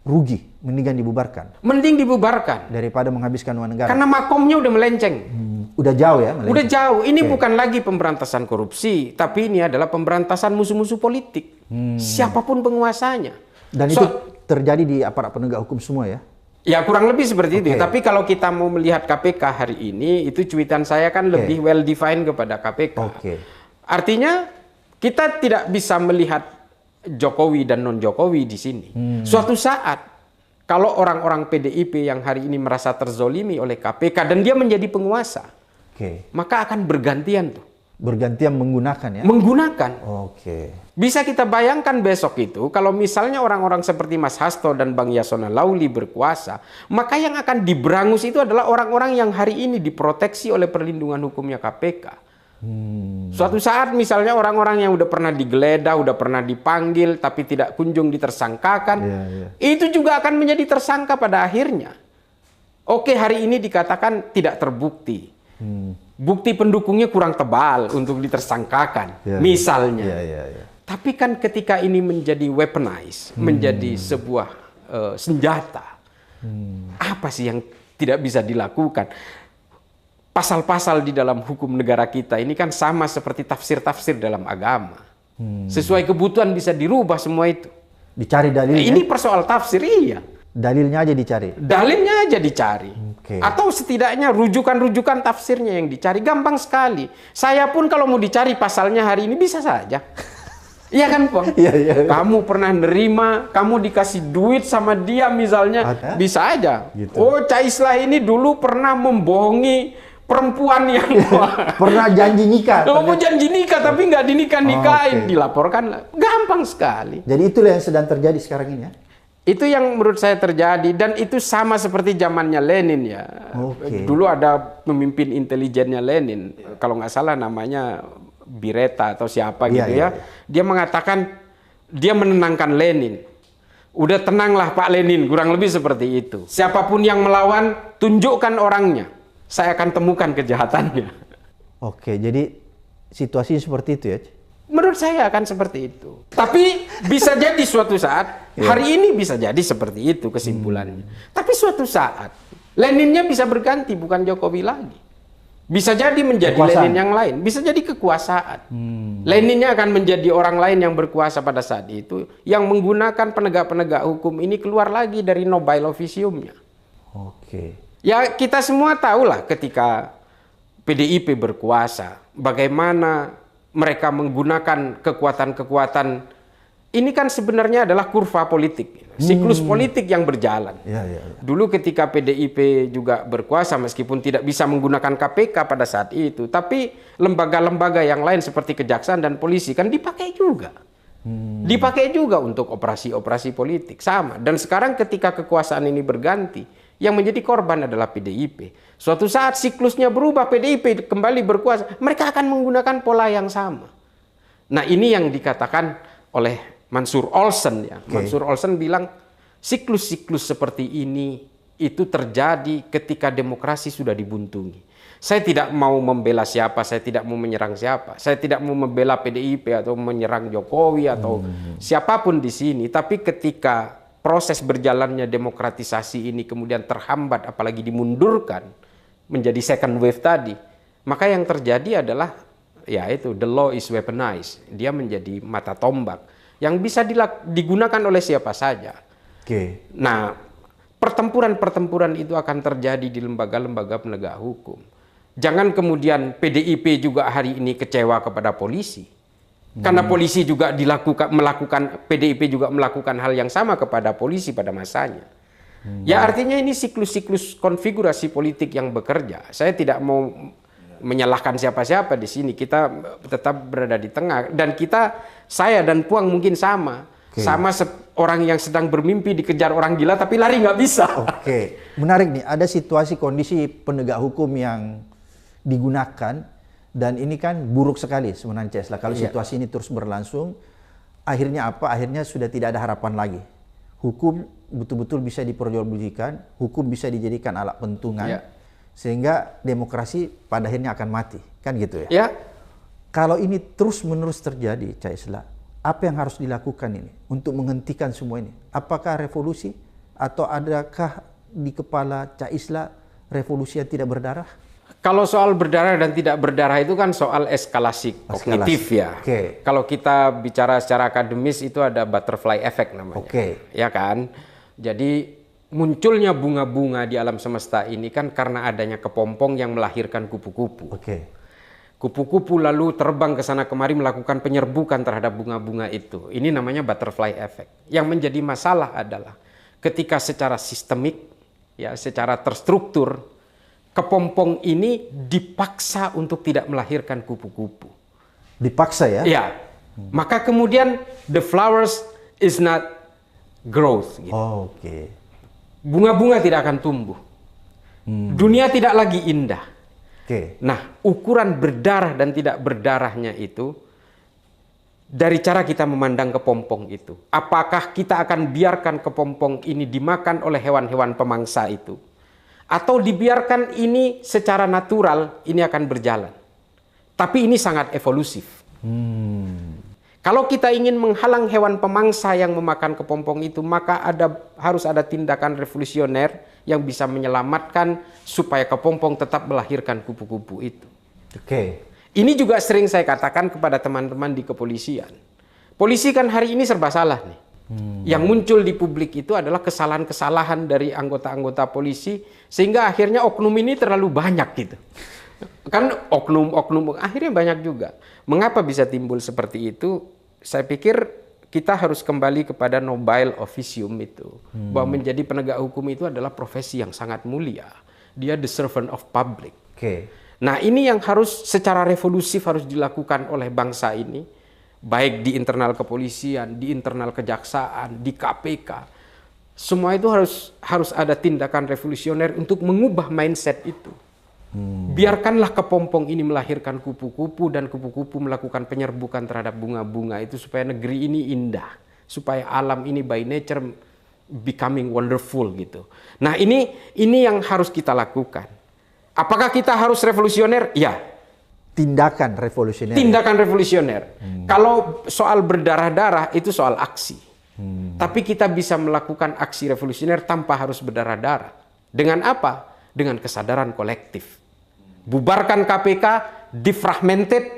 rugi, mendingan dibubarkan. Mending dibubarkan. Daripada menghabiskan uang negara. Karena makomnya udah melenceng. Udah jauh ya? Melenceng. Udah jauh. Ini bukan lagi pemberantasan korupsi, tapi ini adalah pemberantasan musuh-musuh politik. Siapapun penguasanya. Dan itu terjadi di aparat penegak hukum semua ya? Ya kurang lebih seperti itu. Tapi kalau kita mau melihat KPK hari ini, itu cuitan saya kan lebih well defined kepada KPK. Artinya kita tidak bisa melihat Jokowi dan non Jokowi di sini. Suatu saat kalau orang-orang PDIP yang hari ini merasa terzolimi oleh KPK dan dia menjadi penguasa, maka akan bergantian tuh. Bergantian menggunakan ya? Menggunakan. Bisa kita bayangkan besok itu, kalau misalnya orang-orang seperti Mas Hasto dan Bang Yasona Lauli berkuasa, maka yang akan diberangus itu adalah orang-orang yang hari ini diproteksi oleh perlindungan hukumnya KPK. Suatu saat misalnya orang-orang yang udah pernah digeledah, udah pernah dipanggil, tapi tidak kunjung ditersangkakan, itu juga akan menjadi tersangka pada akhirnya. Oke, hari ini dikatakan tidak terbukti. Bukti pendukungnya kurang tebal untuk ditersangkakan, misalnya. Tapi kan ketika ini menjadi weaponized, menjadi sebuah senjata, apa sih yang tidak bisa dilakukan? Pasal-pasal di dalam hukum negara kita ini kan sama seperti tafsir-tafsir dalam agama. Sesuai kebutuhan bisa dirubah semua itu. Dicari dalilnya? Ini persoal tafsir, iya. Dalilnya aja dicari? Dalilnya aja dicari. Atau setidaknya rujukan-rujukan tafsirnya yang dicari. Gampang sekali. Saya pun kalau mau dicari pasalnya hari ini bisa saja. Iya kan, Pong? Kamu pernah nerima, kamu dikasih duit sama dia misalnya. Bisa aja. Oh, Cak Islah ini dulu pernah membohongi perempuan yang pernah janji nikah. Mau janji nikah tapi nggak dinikah-nikahin, dilaporkan. Gampang sekali. Jadi itulah yang sedang terjadi sekarang ini ya? Itu yang menurut saya terjadi, dan itu sama seperti zamannya Lenin ya. Dulu ada pemimpin intelijennya Lenin, kalau nggak salah namanya Bireta atau siapa gitu ya. Dia mengatakan, dia menenangkan Lenin. Udah tenanglah Pak Lenin, kurang lebih seperti itu. Siapapun yang melawan, tunjukkan orangnya. Saya akan temukan kejahatannya. Oke, jadi situasinya seperti itu ya? Menurut saya akan seperti itu. Tapi bisa jadi suatu saat, hari ini bisa jadi seperti itu kesimpulannya. Tapi suatu saat, Leninnya bisa berganti, bukan Jokowi lagi. Bisa jadi menjadi kekuasaan. Lenin yang lain, bisa jadi kekuasaan. Leninnya akan menjadi orang lain yang berkuasa pada saat itu, yang menggunakan penegak-penegak hukum ini keluar lagi dari nobile officium-nya. Ya kita semua tahulah ketika PDIP berkuasa, bagaimana mereka menggunakan kekuatan-kekuatan. Ini kan sebenarnya adalah kurva politik, siklus politik yang berjalan. Dulu ketika PDIP juga berkuasa, meskipun tidak bisa menggunakan KPK pada saat itu, tapi lembaga-lembaga yang lain seperti kejaksaan dan polisi kan dipakai juga. Dipakai juga untuk operasi-operasi politik, sama. Dan sekarang ketika kekuasaan ini berganti, yang menjadi korban adalah PDIP. Suatu saat siklusnya berubah, PDIP kembali berkuasa, mereka akan menggunakan pola yang sama. Nah ini yang dikatakan oleh Mansur Olsen ya. Mansur Olsen bilang siklus-siklus seperti ini itu terjadi ketika demokrasi sudah dibuntungi. Saya tidak mau membela siapa, saya tidak mau menyerang siapa, saya tidak mau membela PDIP atau menyerang Jokowi atau siapapun di sini. Tapi ketika proses berjalannya demokratisasi ini kemudian terhambat, apalagi dimundurkan menjadi second wave tadi, maka yang terjadi adalah ya itu, the law is weaponized. Dia menjadi mata tombak yang bisa digunakan oleh siapa saja. Nah, pertempuran-pertempuran itu akan terjadi di lembaga-lembaga penegak hukum. Jangan kemudian PDIP juga hari ini kecewa kepada polisi. Karena polisi juga PDIP juga melakukan hal yang sama kepada polisi pada masanya. Ya artinya ini siklus-siklus konfigurasi politik yang bekerja. Saya tidak mau menyalahkan siapa-siapa di sini. Kita tetap berada di tengah. Dan saya dan Puang mungkin sama. Sama orang yang sedang bermimpi dikejar orang gila tapi lari nggak bisa. Menarik nih, ada situasi kondisi penegak hukum yang digunakan. Dan ini kan buruk sekali sebenarnya Cesla. Kalau situasi ini terus berlangsung, akhirnya apa? Akhirnya sudah tidak ada harapan lagi. Hukum betul-betul bisa diperjualbelikan, hukum bisa dijadikan alat pentungan, sehingga demokrasi pada akhirnya akan mati. Kan gitu ya? Kalau ini terus-menerus terjadi, Cesla, apa yang harus dilakukan ini untuk menghentikan semua ini? Apakah revolusi atau adakah di kepala Cak Isla revolusi yang tidak berdarah? Kalau soal berdarah dan tidak berdarah itu kan soal eskalasi kognitif ya. Kalau kita bicara secara akademis itu ada butterfly effect namanya. Ya kan? Jadi munculnya bunga-bunga di alam semesta ini kan karena adanya kepompong yang melahirkan kupu-kupu. Kupu-kupu lalu terbang ke sana kemari melakukan penyerbukan terhadap bunga-bunga itu. Ini namanya butterfly effect. Yang menjadi masalah adalah ketika secara sistemik, ya, secara terstruktur, kepompong ini dipaksa untuk tidak melahirkan kupu-kupu. Dipaksa ya? Ya. Maka kemudian the flowers is not growth. Gitu. Bunga-bunga tidak akan tumbuh. Dunia tidak lagi indah. Nah, ukuran berdarah dan tidak berdarahnya itu dari cara kita memandang kepompong itu. Apakah kita akan biarkan kepompong ini dimakan oleh hewan-hewan pemangsa itu? Atau dibiarkan ini secara natural, ini akan berjalan. Tapi ini sangat evolusif. Kalau kita ingin menghalang hewan pemangsa yang memakan kepompong itu, maka harus ada tindakan revolusioner yang bisa menyelamatkan supaya kepompong tetap melahirkan kupu-kupu itu. Ini juga sering saya katakan kepada teman-teman di kepolisian. Polisi kan hari ini serba salah nih. Yang muncul di publik itu adalah kesalahan-kesalahan dari anggota-anggota polisi, sehingga akhirnya oknum ini terlalu banyak gitu. Kan oknum akhirnya banyak juga. Mengapa bisa timbul seperti itu? Saya pikir kita harus kembali kepada nobile officium itu. Bahwa menjadi penegak hukum itu adalah profesi yang sangat mulia. Dia the servant of public. Nah ini yang harus secara revolusif harus dilakukan oleh bangsa ini. Baik di internal kepolisian, di internal kejaksaan, di KPK. Semua itu harus ada tindakan revolusioner untuk mengubah mindset itu. Biarkanlah kepompong ini melahirkan kupu-kupu dan kupu-kupu melakukan penyerbukan terhadap bunga-bunga itu supaya negeri ini indah, supaya alam ini by nature becoming wonderful gitu. Nah, ini yang harus kita lakukan. Apakah kita harus revolusioner? Ya. Tindakan revolusioner. Tindakan revolusioner. Kalau soal berdarah-darah itu soal aksi. Tapi kita bisa melakukan aksi revolusioner tanpa harus berdarah-darah. Dengan apa? Dengan kesadaran kolektif. Bubarkan KPK, defragmented,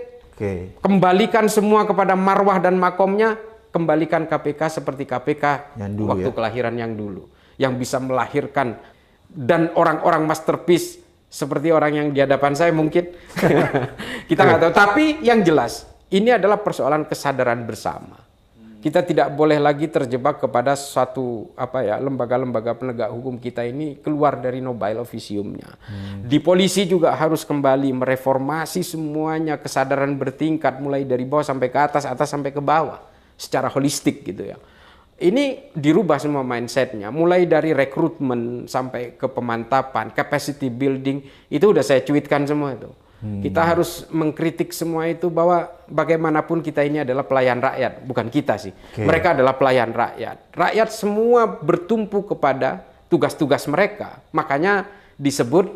kembalikan semua kepada marwah dan makomnya, kembalikan KPK seperti KPK yang dulu, waktu kelahiran yang dulu. Yang bisa melahirkan dan orang-orang masterpiece seperti orang yang di hadapan saya mungkin. Kita nggak tahu. Tapi yang jelas, ini adalah persoalan kesadaran bersama. Kita tidak boleh lagi terjebak kepada suatu lembaga-lembaga penegak hukum kita ini keluar dari nobile officium-nya. Di polisi juga harus kembali mereformasi semuanya, kesadaran bertingkat mulai dari bawah sampai ke atas sampai ke bawah secara holistik gitu ya. Ini dirubah semua mindsetnya, mulai dari rekrutmen sampai ke pemantapan, capacity building, itu udah saya cuitkan semua itu. Kita harus mengkritik semua itu bahwa bagaimanapun kita ini adalah pelayan rakyat, bukan kita sih. Mereka adalah pelayan rakyat. Rakyat semua bertumpu kepada tugas-tugas mereka. Makanya disebut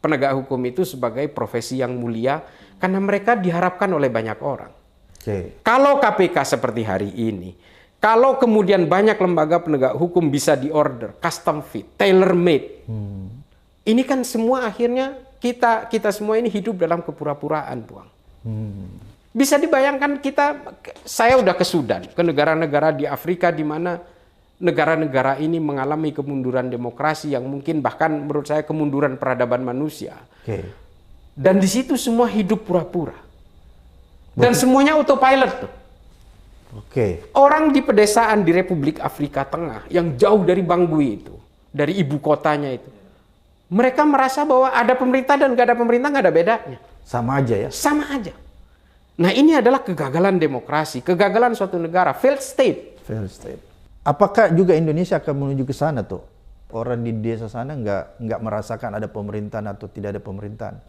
penegak hukum itu sebagai profesi yang mulia karena mereka diharapkan oleh banyak orang. Kalau KPK seperti hari ini, kalau kemudian banyak lembaga penegak hukum bisa diorder, custom fit, tailor made, ini kan semua akhirnya kita semua ini hidup dalam kepura-puraan, Buang. Bisa dibayangkan saya udah ke Sudan, ke negara-negara di Afrika di mana negara-negara ini mengalami kemunduran demokrasi yang mungkin bahkan menurut saya kemunduran peradaban manusia. Dan di situ semua hidup pura-pura. Dan semuanya autopilot tuh. Orang di pedesaan di Republik Afrika Tengah yang jauh dari Bangui itu, dari ibu kotanya itu, mereka merasa bahwa ada pemerintah dan nggak ada pemerintah nggak ada bedanya. Sama aja ya? Sama aja. Nah, ini adalah kegagalan demokrasi, kegagalan suatu negara, failed state. Failed state. Apakah juga Indonesia akan menuju ke sana tuh? Orang di desa sana nggak merasakan ada pemerintahan atau tidak ada pemerintahan?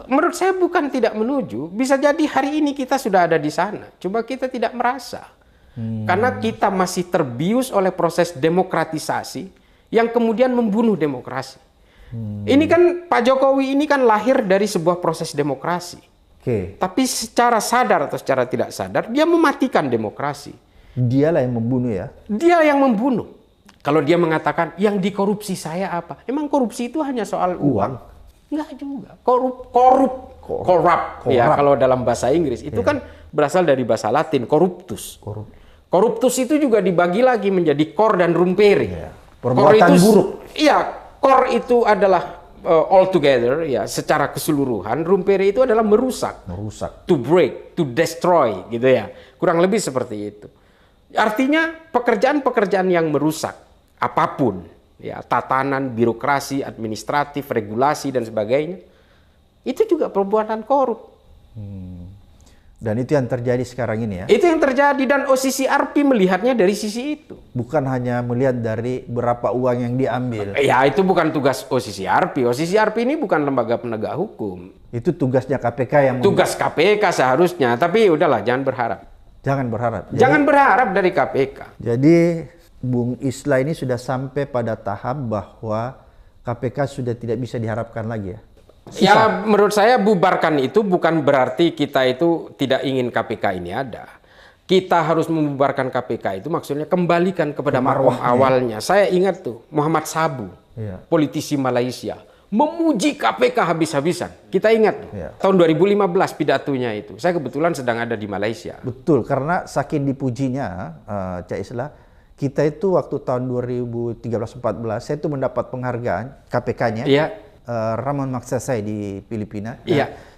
Menurut saya bukan tidak menuju. Bisa jadi hari ini kita sudah ada di sana. Cuma kita tidak merasa. Karena kita masih terbius oleh proses demokratisasi yang kemudian membunuh demokrasi. Ini kan Pak Jokowi ini kan lahir dari sebuah proses demokrasi. Tapi secara sadar atau secara tidak sadar dia mematikan demokrasi. Dialah yang membunuh ya? Dia yang membunuh. Kalau dia mengatakan yang dikorupsi saya apa? Emang korupsi itu hanya soal uang? Enggak juga. Korup. Ya, kalau dalam bahasa Inggris itu kan berasal dari bahasa Latin corruptus. Corruptus itu juga dibagi lagi menjadi cor dan rumpere. Perbuatan buruk. Iya. Core itu adalah all together ya, secara keseluruhan. Rumpere itu adalah merusak, to break, to destroy gitu ya. Kurang lebih seperti itu. Artinya pekerjaan-pekerjaan yang merusak apapun ya, tatanan, birokrasi, administratif, regulasi dan sebagainya, itu juga perbuatan korup. Dan itu yang terjadi sekarang ini ya? Itu yang terjadi dan OCCRP melihatnya dari sisi itu. Bukan hanya melihat dari berapa uang yang diambil. Ya itu bukan tugas OCCRP. OCCRP ini bukan lembaga penegak hukum. Itu tugasnya KPK yang... Tugas KPK seharusnya. Tapi udahlah jangan berharap. Jangan berharap. Jangan berharap dari KPK. Jadi Bung Islah ini sudah sampai pada tahap bahwa KPK sudah tidak bisa diharapkan lagi ya? Ya menurut saya bubarkan itu bukan berarti kita itu tidak ingin KPK ini ada. Kita harus membubarkan KPK itu maksudnya kembalikan kepada marwah awalnya. Saya ingat tuh Muhammad Sabu, politisi Malaysia, memuji KPK habis-habisan. Kita ingat tuh, tahun 2015 pidatonya itu. Saya kebetulan sedang ada di Malaysia. Betul, karena saking dipujinya Cak Islah, kita itu waktu tahun 2013-14 saya itu mendapat penghargaan KPK-nya. Ramon Magsaysay di Filipina.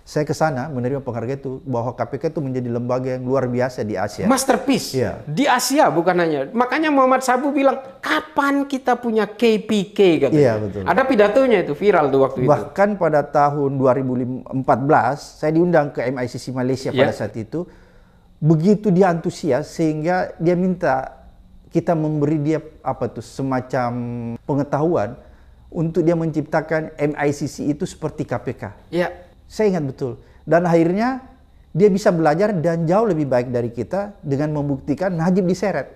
Saya ke sana menerima penghargaan itu bahwa KPK itu menjadi lembaga yang luar biasa di Asia. Masterpiece. Di Asia bukan hanya. Makanya Muhammad Sabu bilang, kapan kita punya KPK? Betul. Ada pidatonya itu viral tuh waktu itu. Bahkan pada tahun 2014 saya diundang ke MICC Malaysia pada saat itu. Begitu dia antusias sehingga dia minta kita memberi dia semacam pengetahuan untuk dia menciptakan MICC itu seperti KPK. Ya. Saya ingat betul. Dan akhirnya dia bisa belajar dan jauh lebih baik dari kita dengan membuktikan Najib diseret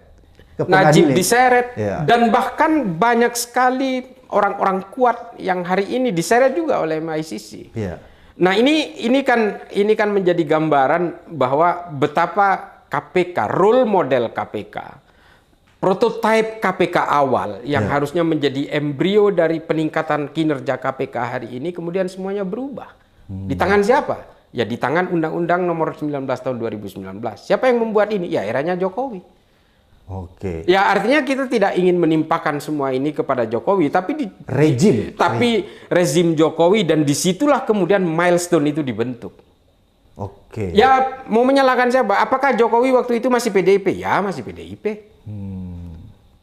ke pengadilan. Najib diseret Ya. dan bahkan banyak sekali orang-orang kuat yang hari ini diseret juga oleh MICC. Ya. Nah, ini kan menjadi gambaran bahwa betapa KPK, role model KPK, prototipe KPK awal yang harusnya menjadi embrio dari peningkatan kinerja KPK hari ini kemudian semuanya berubah. Di tangan siapa? Ya di tangan Undang-Undang Nomor 19 Tahun 2019. Siapa yang membuat ini? Ya eranya Jokowi. Oke. Ya artinya kita tidak ingin menimpakan semua ini kepada Jokowi, tapi rezim Jokowi, dan disitulah kemudian milestone itu dibentuk. Oke. Ya mau menyalahkan siapa? Apakah Jokowi waktu itu masih PDIP? Ya masih PDIP.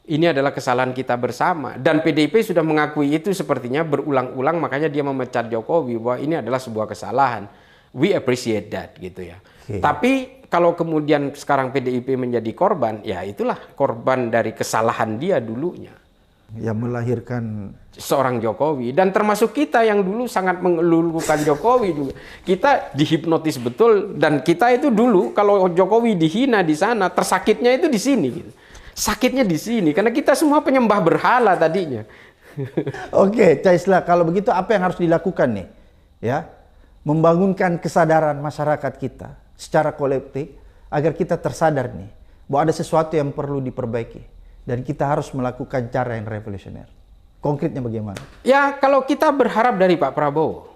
Ini adalah kesalahan kita bersama, dan PDIP sudah mengakui itu sepertinya berulang-ulang, makanya dia memecat Jokowi bahwa ini adalah sebuah kesalahan. We appreciate that gitu ya. Okay. Tapi kalau kemudian sekarang PDIP menjadi korban, ya itulah korban dari kesalahan dia dulunya. Yang melahirkan Seorang Jokowi, dan termasuk kita yang dulu sangat mengelulukan Jokowi juga. Kita dihipnotis betul, dan kita itu dulu kalau Jokowi dihina di sana, tersakitnya itu di sini gitu. Sakitnya di sini karena kita semua penyembah berhala tadinya. Oke, Cak Islah, kalau begitu apa yang harus dilakukan nih? Ya, membangunkan kesadaran masyarakat kita secara kolektif agar kita tersadar nih bahwa ada sesuatu yang perlu diperbaiki dan kita harus melakukan cara yang revolusioner. Konkretnya bagaimana? Ya, kalau kita berharap dari Pak Prabowo.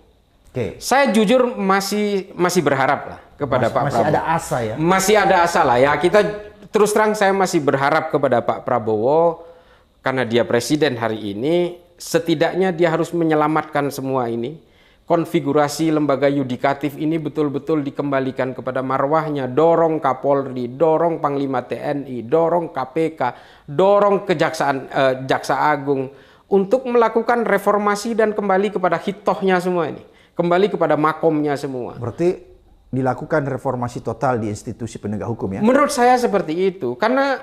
Oke. Saya jujur masih berharap lah kepada Pak Prabowo. Masih ada asa ya? Masih ada asa lah ya. Kita terus terang saya masih berharap kepada Pak Prabowo karena dia presiden hari ini, setidaknya dia harus menyelamatkan semua ini. Konfigurasi lembaga yudikatif ini betul-betul dikembalikan kepada marwahnya. Dorong Kapolri, dorong Panglima TNI, dorong KPK, dorong Jaksa Agung untuk melakukan reformasi dan kembali kepada hitohnya semua ini. Kembali kepada makomnya semua. Berarti dilakukan reformasi total di institusi penegak hukum ya? Menurut saya seperti itu. Karena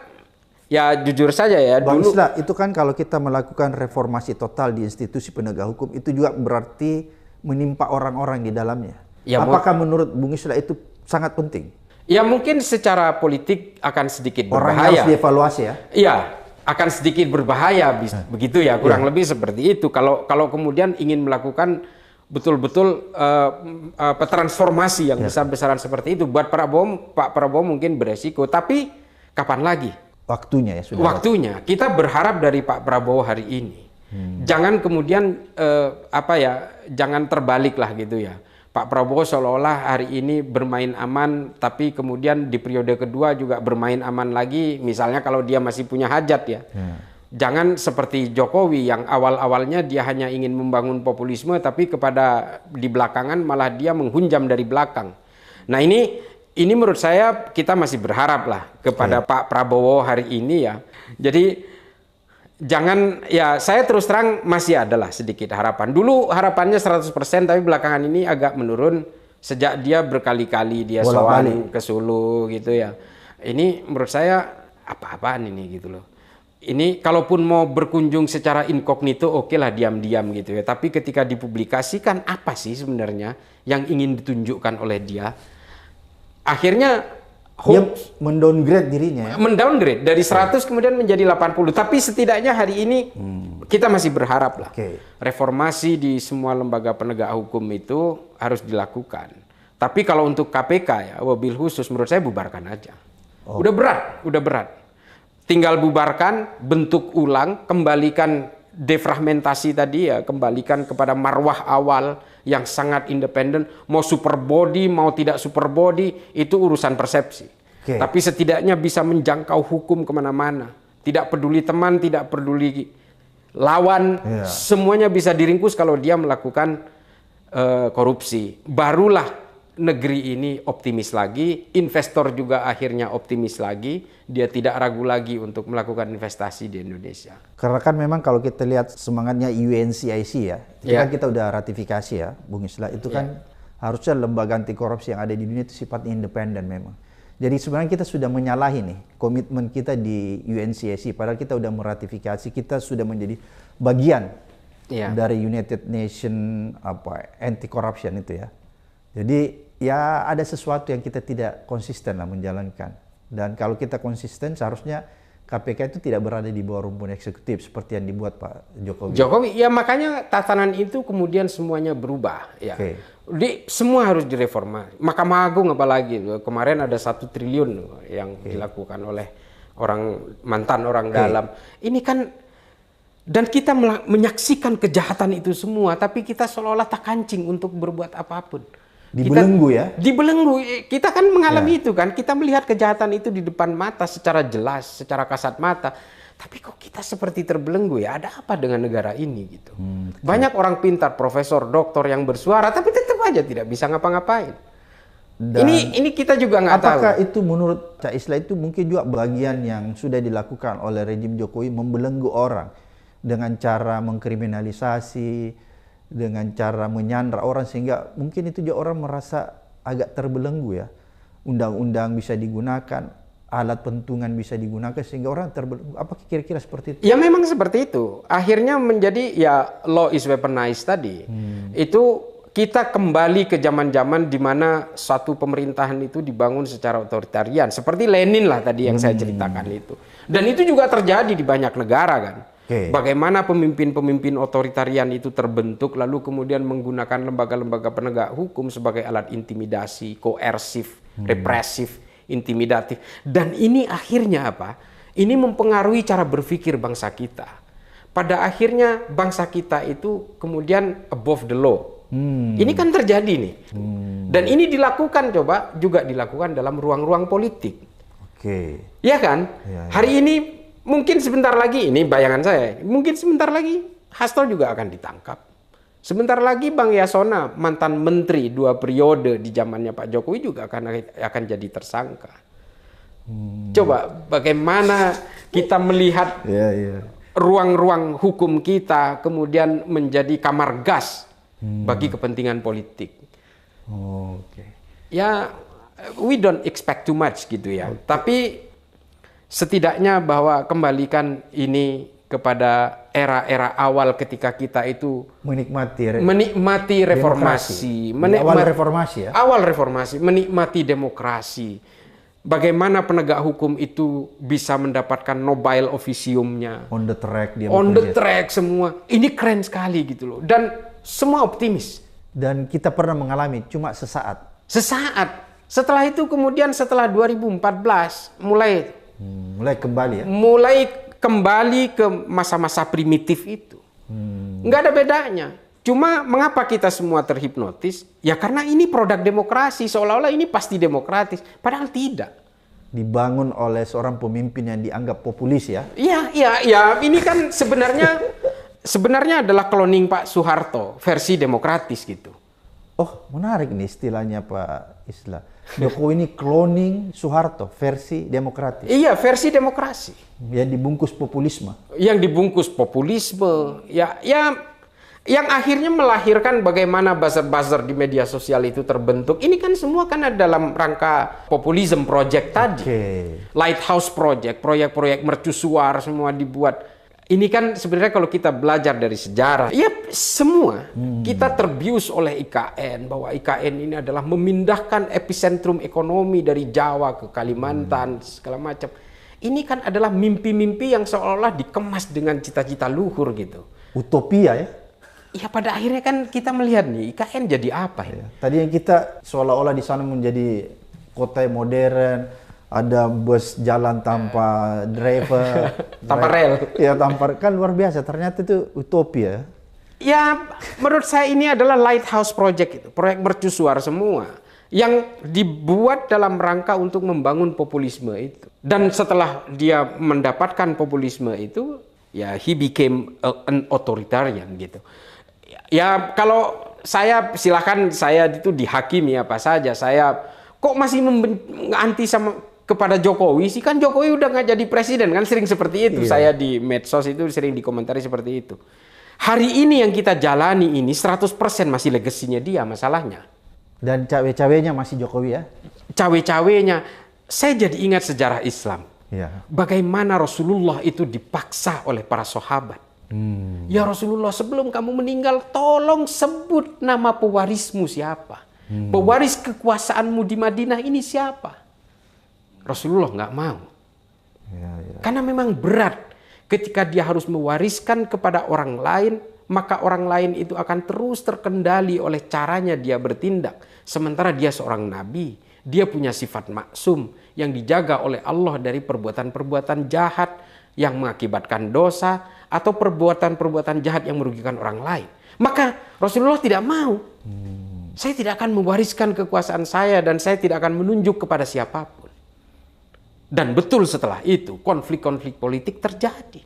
ya jujur saja ya Bang dulu. Islah, itu kan kalau kita melakukan reformasi total di institusi penegak hukum itu juga berarti menimpa orang-orang di dalamnya. Ya, apakah menurut Bung Islah itu sangat penting? Ya mungkin secara politik akan sedikit Orangnya berbahaya. harus dievaluasi ya? Iya, akan sedikit berbahaya begitu ya, kurang lebih seperti itu. Kalau kemudian ingin melakukan betul-betul transformasi yang besar-besaran seperti itu, buat Pak Prabowo mungkin beresiko. Tapi kapan lagi? Waktunya ya sudah. Waktunya. Kita berharap dari Pak Prabowo hari ini. Jangan kemudian jangan terbalik lah gitu ya. Pak Prabowo seolah-olah hari ini bermain aman, tapi kemudian di periode kedua juga bermain aman lagi. Misalnya kalau dia masih punya hajat ya. Jangan seperti Jokowi yang awal-awalnya dia hanya ingin membangun populisme, tapi di belakangan malah dia menghunjam dari belakang. Nah ini menurut saya kita masih berharap lah kepada Pak Prabowo hari ini ya. Jadi jangan, ya saya terus terang masih adalah sedikit harapan. Dulu harapannya 100%, tapi belakangan ini agak menurun sejak dia berkali-kali dia sowan ke Solo gitu ya. Ini menurut saya apa-apaan ini gitu loh. Ini kalaupun mau berkunjung secara inkognito oke lah diam-diam gitu ya. Tapi ketika dipublikasikan apa sih sebenarnya yang ingin ditunjukkan oleh dia? Akhirnya dia mendowngrade dirinya ya? Mendowngrade dari 100 kemudian menjadi 80. Tapi setidaknya hari ini kita masih berharap lah. Reformasi di semua lembaga penegak hukum itu harus dilakukan. Tapi kalau untuk KPK ya, wabil khusus menurut saya bubarkan aja. Udah berat. Tinggal bubarkan, bentuk ulang, kembalikan defragmentasi tadi ya, kembalikan kepada marwah awal yang sangat independen. Mau super body, mau tidak super body, itu urusan persepsi. Tapi setidaknya bisa menjangkau hukum kemana-mana. Tidak peduli teman, tidak peduli lawan, semuanya bisa diringkus kalau dia melakukan korupsi. Barulah negeri ini optimis lagi, investor juga akhirnya optimis lagi, dia tidak ragu lagi untuk melakukan investasi di Indonesia. Karena kan memang kalau kita lihat semangatnya UNCIC ya, itu kan kita udah ratifikasi ya, Bung Islah, itu kan harusnya lembaga anti korupsi yang ada di dunia itu sifatnya independen memang. Jadi sebenarnya kita sudah menyalahi nih komitmen kita di UNCSC, padahal kita sudah meratifikasi, kita sudah menjadi bagian dari United Nation anti corruption itu ya. Jadi ya ada sesuatu yang kita tidak konsisten lah menjalankan. Dan kalau kita konsisten seharusnya KPK itu tidak berada di bawah rumpun eksekutif seperti yang dibuat Pak Jokowi. Jokowi, ya makanya tatanan itu kemudian semuanya berubah. Ya. Semua harus direformasi. Mahkamah Agung apalagi, kemarin ada 1 triliun yang dilakukan oleh mantan orang dalam. Ini kan, dan kita menyaksikan kejahatan itu semua, tapi kita seolah-olah tak kancing untuk berbuat apapun. Dibelenggu ya? Dibelenggu. Kita kan mengalami itu kan. Kita melihat kejahatan itu di depan mata secara jelas, secara kasat mata. Tapi kok kita seperti terbelenggu ya? Ada apa dengan negara ini gitu? Banyak orang pintar, profesor, doktor yang bersuara, tapi tetap aja tidak bisa ngapa-ngapain. Ini kita juga nggak tahu. Apakah itu menurut Cak Isla itu mungkin juga bagian yang sudah dilakukan oleh rejim Jokowi, membelenggu orang dengan cara mengkriminalisasi, dengan cara menyandra orang, sehingga mungkin itu juga orang merasa agak terbelenggu ya. Undang-undang bisa digunakan, alat pentungan bisa digunakan, sehingga orang terbelenggu. Apa kira-kira seperti itu? Ya memang seperti itu. Akhirnya menjadi ya law is weaponized tadi. Itu kita kembali ke zaman-zaman di mana satu pemerintahan itu dibangun secara otoritarian. Seperti Lenin lah tadi yang saya ceritakan itu. Dan itu juga terjadi di banyak negara kan. Bagaimana pemimpin-pemimpin otoritarian itu terbentuk, lalu kemudian menggunakan lembaga-lembaga penegak hukum sebagai alat intimidasi, koersif, represif, intimidatif. Dan ini akhirnya apa? Ini mempengaruhi cara berpikir bangsa kita. Pada akhirnya bangsa kita itu kemudian above the law. Ini kan terjadi nih. Dan ini dilakukan juga dilakukan dalam ruang-ruang politik. Ya kan? Hari ini mungkin sebentar lagi, ini bayangan saya, mungkin sebentar lagi Hasto juga akan ditangkap. Sebentar lagi Bang Yasona, mantan menteri 2 periode di zamannya Pak Jokowi juga akan jadi tersangka. Coba bagaimana kita melihat ruang-ruang hukum kita kemudian menjadi kamar gas bagi kepentingan politik. Ya, we don't expect too much gitu ya. Tapi setidaknya bahwa kembalikan ini kepada era-era awal ketika kita itu menikmati reformasi, awal reformasi ya. Awal reformasi, menikmati demokrasi. Bagaimana penegak hukum itu bisa mendapatkan Nobel officium-nya. On the track dia. On the track semua. Ini keren sekali gitu loh. Dan semua optimis. Dan kita pernah mengalami cuma sesaat. Sesaat. Setelah itu kemudian setelah 2014 mulai kembali ya? Mulai kembali ke masa-masa primitif itu. Nggak ada bedanya. Cuma mengapa kita semua terhipnotis? Ya karena ini produk demokrasi. Seolah-olah ini pasti demokratis. Padahal tidak. Dibangun oleh seorang pemimpin yang dianggap populis ya? Iya. Ini kan sebenarnya adalah cloning Pak Soeharto. Versi demokratis gitu. Oh menarik nih istilahnya Pak Isla. Jokowi ini cloning Soeharto, versi demokratis. Iya, versi demokrasi. Yang dibungkus populisme. Yang dibungkus populisme. Ya, yang akhirnya melahirkan bagaimana buzzer-buzzer di media sosial itu terbentuk. Ini kan semua kan dalam rangka populism project tadi. Lighthouse project, proyek-proyek mercusuar semua dibuat. Ini kan sebenarnya kalau kita belajar dari sejarah, ya semua kita terbius oleh IKN, bahwa IKN ini adalah memindahkan epicentrum ekonomi dari Jawa ke Kalimantan, segala macam. Ini kan adalah mimpi-mimpi yang seolah-olah dikemas dengan cita-cita luhur gitu. Utopia ya? Ya pada akhirnya kan kita melihat nih, IKN jadi apa ya? Tadi yang kita seolah-olah di sana menjadi kota yang modern, ada bus jalan tanpa driver, tanpa rel. Ya tanpa, kan luar biasa. Ternyata itu utopia. Ya menurut saya ini adalah lighthouse project itu, proyek mercusuar semua yang dibuat dalam rangka untuk membangun populisme itu. Dan setelah dia mendapatkan populisme itu, ya he became an authoritarian gitu. Ya kalau saya silakan saya itu dihakimi apa saja. Saya kok masih anti kepada Jokowi sih, kan Jokowi udah nggak jadi presiden kan, sering seperti itu. Saya di medsos itu sering dikomentari seperti itu. Hari ini yang kita jalani ini 100% masih legasinya dia masalahnya. Dan cawe-cawenya masih Jokowi ya? Cawe-cawenya. saya jadi ingat sejarah Islam. Ya. Bagaimana Rasulullah itu dipaksa oleh para sahabat. Ya Rasulullah, sebelum kamu meninggal, tolong sebut nama pewarismu siapa. Pewaris kekuasaanmu di Madinah ini siapa? Rasulullah nggak mau. Karena memang berat ketika dia harus mewariskan kepada orang lain, maka orang lain itu akan terus terkendali oleh caranya dia bertindak. Sementara dia seorang nabi, dia punya sifat maksum yang dijaga oleh Allah dari perbuatan-perbuatan jahat yang mengakibatkan dosa atau perbuatan-perbuatan jahat yang merugikan orang lain. Maka Rasulullah tidak mau. Saya tidak akan mewariskan kekuasaan saya dan saya tidak akan menunjuk kepada siapapun. Dan betul setelah itu konflik-konflik politik terjadi.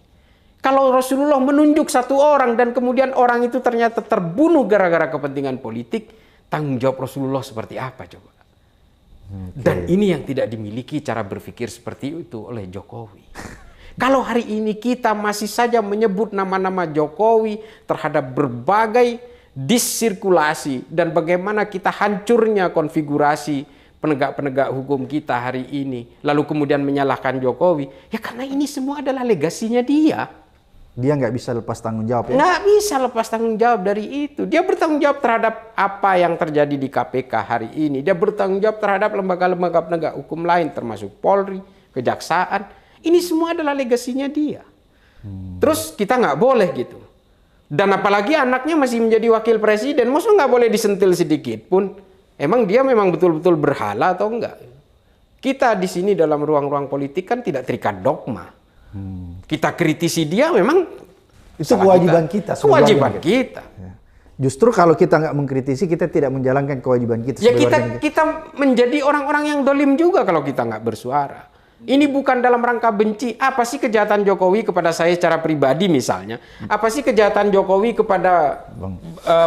Kalau Rasulullah menunjuk satu orang dan kemudian orang itu ternyata terbunuh gara-gara kepentingan politik, tanggung jawab Rasulullah seperti apa coba? Dan ini yang tidak dimiliki cara berpikir seperti itu oleh Jokowi. Kalau hari ini kita masih saja menyebut nama-nama Jokowi terhadap berbagai disirkulasi dan bagaimana kita hancurnya konfigurasi penegak-penegak hukum kita hari ini, lalu kemudian menyalahkan Jokowi, ya karena ini semua adalah legasinya dia. Dia nggak bisa lepas tanggung jawab ya? Nggak bisa lepas tanggung jawab dari itu. Dia bertanggung jawab terhadap apa yang terjadi di KPK hari ini. Dia bertanggung jawab terhadap lembaga-lembaga penegak hukum lain termasuk Polri, Kejaksaan. Ini semua adalah legasinya dia. Terus kita nggak boleh gitu. Dan apalagi anaknya masih menjadi wakil presiden. Maksudnya nggak boleh disentil sedikit pun. Emang dia memang betul-betul berhala atau enggak? Kita di sini dalam ruang-ruang politik kan tidak terikat dogma. Kita kritisi dia memang itu kewajiban kita. Kewajiban kita. Ya. Justru kalau kita nggak mengkritisi, kita tidak menjalankan kewajiban kita. Ya kita menjadi orang-orang yang dolim juga kalau kita nggak bersuara. Ini bukan dalam rangka benci. Apa sih kejahatan Jokowi kepada saya secara pribadi misalnya? Apa sih kejahatan Jokowi kepada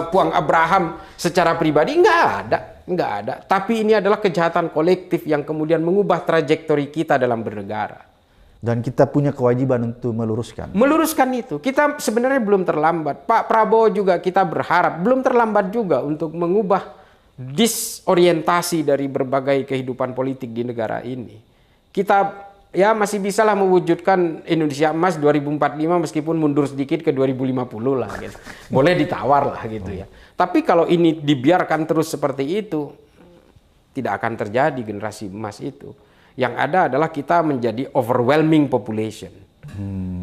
Puang Abraham secara pribadi? Nggak ada. Tapi ini adalah kejahatan kolektif yang kemudian mengubah trajektori kita dalam bernegara. Dan kita punya kewajiban untuk meluruskan. Meluruskan itu. Kita sebenarnya belum terlambat. Pak Prabowo juga kita berharap belum terlambat juga untuk mengubah disorientasi dari berbagai kehidupan politik di negara ini. Kita ya masih bisalah mewujudkan Indonesia Emas 2045 meskipun mundur sedikit ke 2050 lah gitu. Boleh ditawar lah gitu ya. Tapi kalau ini dibiarkan terus seperti itu, tidak akan terjadi generasi emas itu. Yang ada adalah kita menjadi overwhelming population.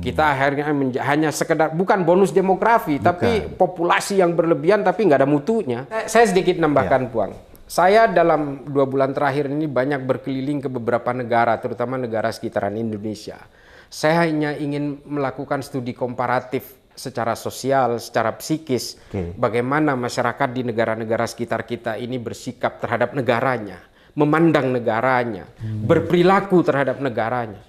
Kita akhirnya hanya sekedar, bukan bonus demografi, tapi populasi yang berlebihan tapi nggak ada mutunya. Saya sedikit nambahkan Puang. Saya dalam 2 bulan terakhir ini banyak berkeliling ke beberapa negara, terutama negara sekitaran Indonesia. Saya hanya ingin melakukan studi komparatif secara sosial, secara psikis, bagaimana masyarakat di negara-negara sekitar kita ini bersikap terhadap negaranya, memandang negaranya, berperilaku terhadap negaranya.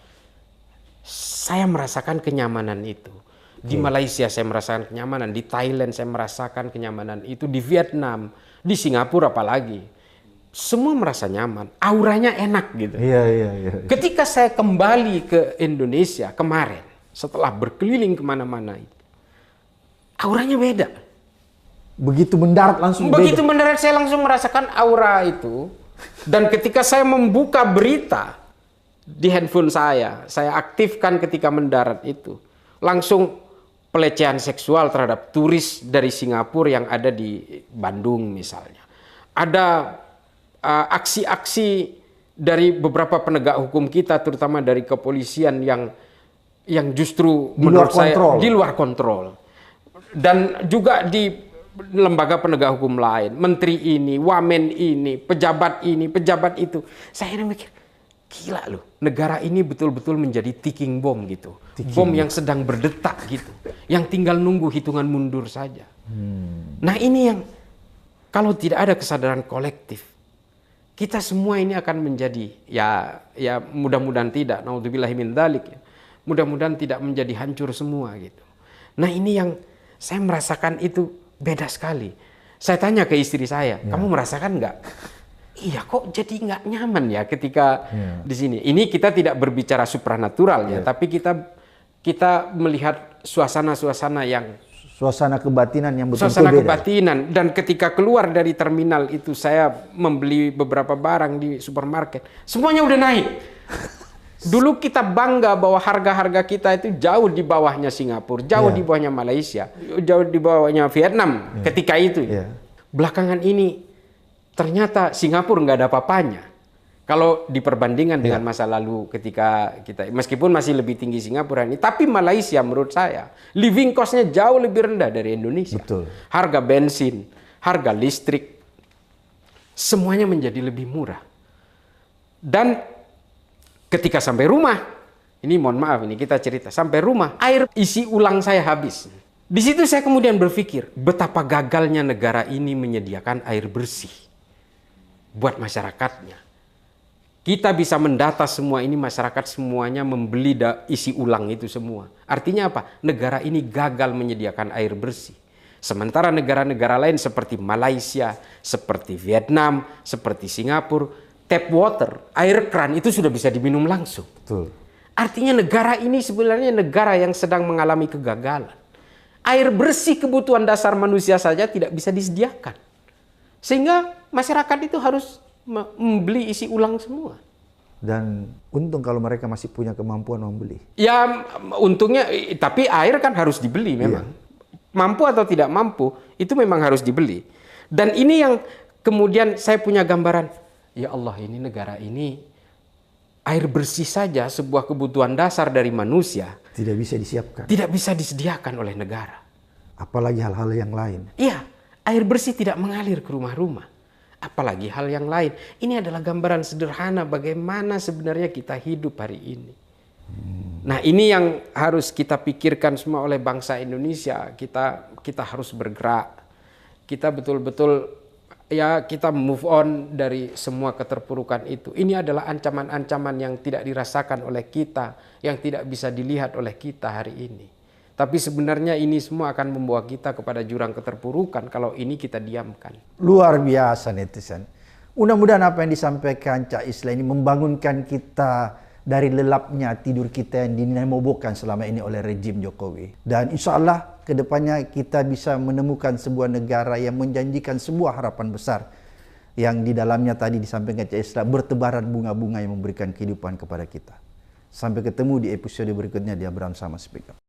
Saya merasakan kenyamanan itu. Di Malaysia saya merasakan kenyamanan, di Thailand saya merasakan kenyamanan itu, di Vietnam, di Singapura apalagi. Semua merasa nyaman, auranya enak gitu. Iya. Ketika saya kembali ke Indonesia kemarin, setelah berkeliling kemana-mana itu, auranya beda. Begitu mendarat langsung Begitu beda. mendarat saya langsung merasakan aura itu. Dan ketika saya membuka berita di handphone saya aktifkan ketika mendarat itu, langsung pelecehan seksual terhadap turis dari Singapura yang ada di Bandung misalnya. Ada aksi-aksi dari beberapa penegak hukum kita, terutama dari kepolisian yang justru menurut saya di luar kontrol. Dan juga di lembaga penegak hukum lain, menteri ini, wamen ini, pejabat itu. Saya mikir, gila loh, negara ini betul-betul menjadi ticking bomb gitu. Bom yang sedang berdetak gitu. Yang tinggal nunggu hitungan mundur saja. Nah ini yang kalau tidak ada kesadaran kolektif, kita semua ini akan menjadi, ya mudah-mudahan tidak, naudzubillahi min dzalik ya. Mudah-mudahan tidak menjadi hancur semua gitu. Nah ini yang saya merasakan itu beda sekali. Saya tanya ke istri saya, kamu merasakan nggak? Iya kok jadi nggak nyaman ya ketika di sini. Ini kita tidak berbicara supranatural ya, tapi kita melihat suasana-suasana yang Suasana kebatinan yang betul-betul suasana beda. kebatinan. Dan ketika keluar dari terminal itu, saya membeli beberapa barang di supermarket, semuanya udah naik. Dulu kita bangga bahwa harga-harga kita itu jauh di bawahnya Singapura, jauh di bawahnya Malaysia, jauh di bawahnya Vietnam ketika itu. Belakangan ini ternyata Singapura nggak ada apa-apanya. Kalau diperbandingkan dengan masa lalu ketika kita, meskipun masih lebih tinggi Singapura ini, tapi Malaysia menurut saya living cost-nya jauh lebih rendah dari Indonesia. Betul. Harga bensin, harga listrik, semuanya menjadi lebih murah. Dan ketika sampai rumah, ini mohon maaf, ini kita cerita, sampai rumah, air isi ulang saya habis. Di situ saya kemudian berpikir, betapa gagalnya negara ini menyediakan air bersih buat masyarakatnya. Kita bisa mendata semua ini, masyarakat semuanya membeli isi ulang itu semua. Artinya apa? Negara ini gagal menyediakan air bersih. Sementara negara-negara lain seperti Malaysia, seperti Vietnam, seperti Singapura, tap water, air keran itu sudah bisa diminum langsung. Betul. Artinya negara ini sebenarnya negara yang sedang mengalami kegagalan. Air bersih kebutuhan dasar manusia saja tidak bisa disediakan. Sehingga masyarakat itu harus membeli isi ulang semua. Dan untung kalau mereka masih punya kemampuan membeli. Ya untungnya, tapi air kan harus dibeli memang. Mampu atau tidak mampu, itu memang harus dibeli. Dan ini yang kemudian saya punya gambaran, ya Allah, ini negara ini air bersih saja sebuah kebutuhan dasar dari manusia Tidak bisa disiapkan. tidak bisa disediakan oleh negara. Apalagi hal-hal yang lain. Iya, air bersih tidak mengalir ke rumah-rumah. Apalagi hal yang lain. Ini adalah gambaran sederhana bagaimana sebenarnya kita hidup hari ini. Nah, ini yang harus kita pikirkan semua oleh bangsa Indonesia. Kita harus bergerak. Kita betul-betul kita move on dari semua keterpurukan itu. Ini adalah ancaman-ancaman yang tidak dirasakan oleh kita, yang tidak bisa dilihat oleh kita hari ini. Tapi sebenarnya ini semua akan membawa kita kepada jurang keterpurukan kalau ini kita diamkan. Luar biasa netizen. Mudah-mudahan apa yang disampaikan Cak Islah ini membangunkan kita dari lelapnya tidur kita yang dinamobokan selama ini oleh rejim Jokowi. Dan insya Allah kedepannya kita bisa menemukan sebuah negara yang menjanjikan sebuah harapan besar. Yang di dalamnya tadi disampaikan Cak Islah bertebaran bunga-bunga yang memberikan kehidupan kepada kita. Sampai ketemu di episode berikutnya di Abraham Sama Speak Up.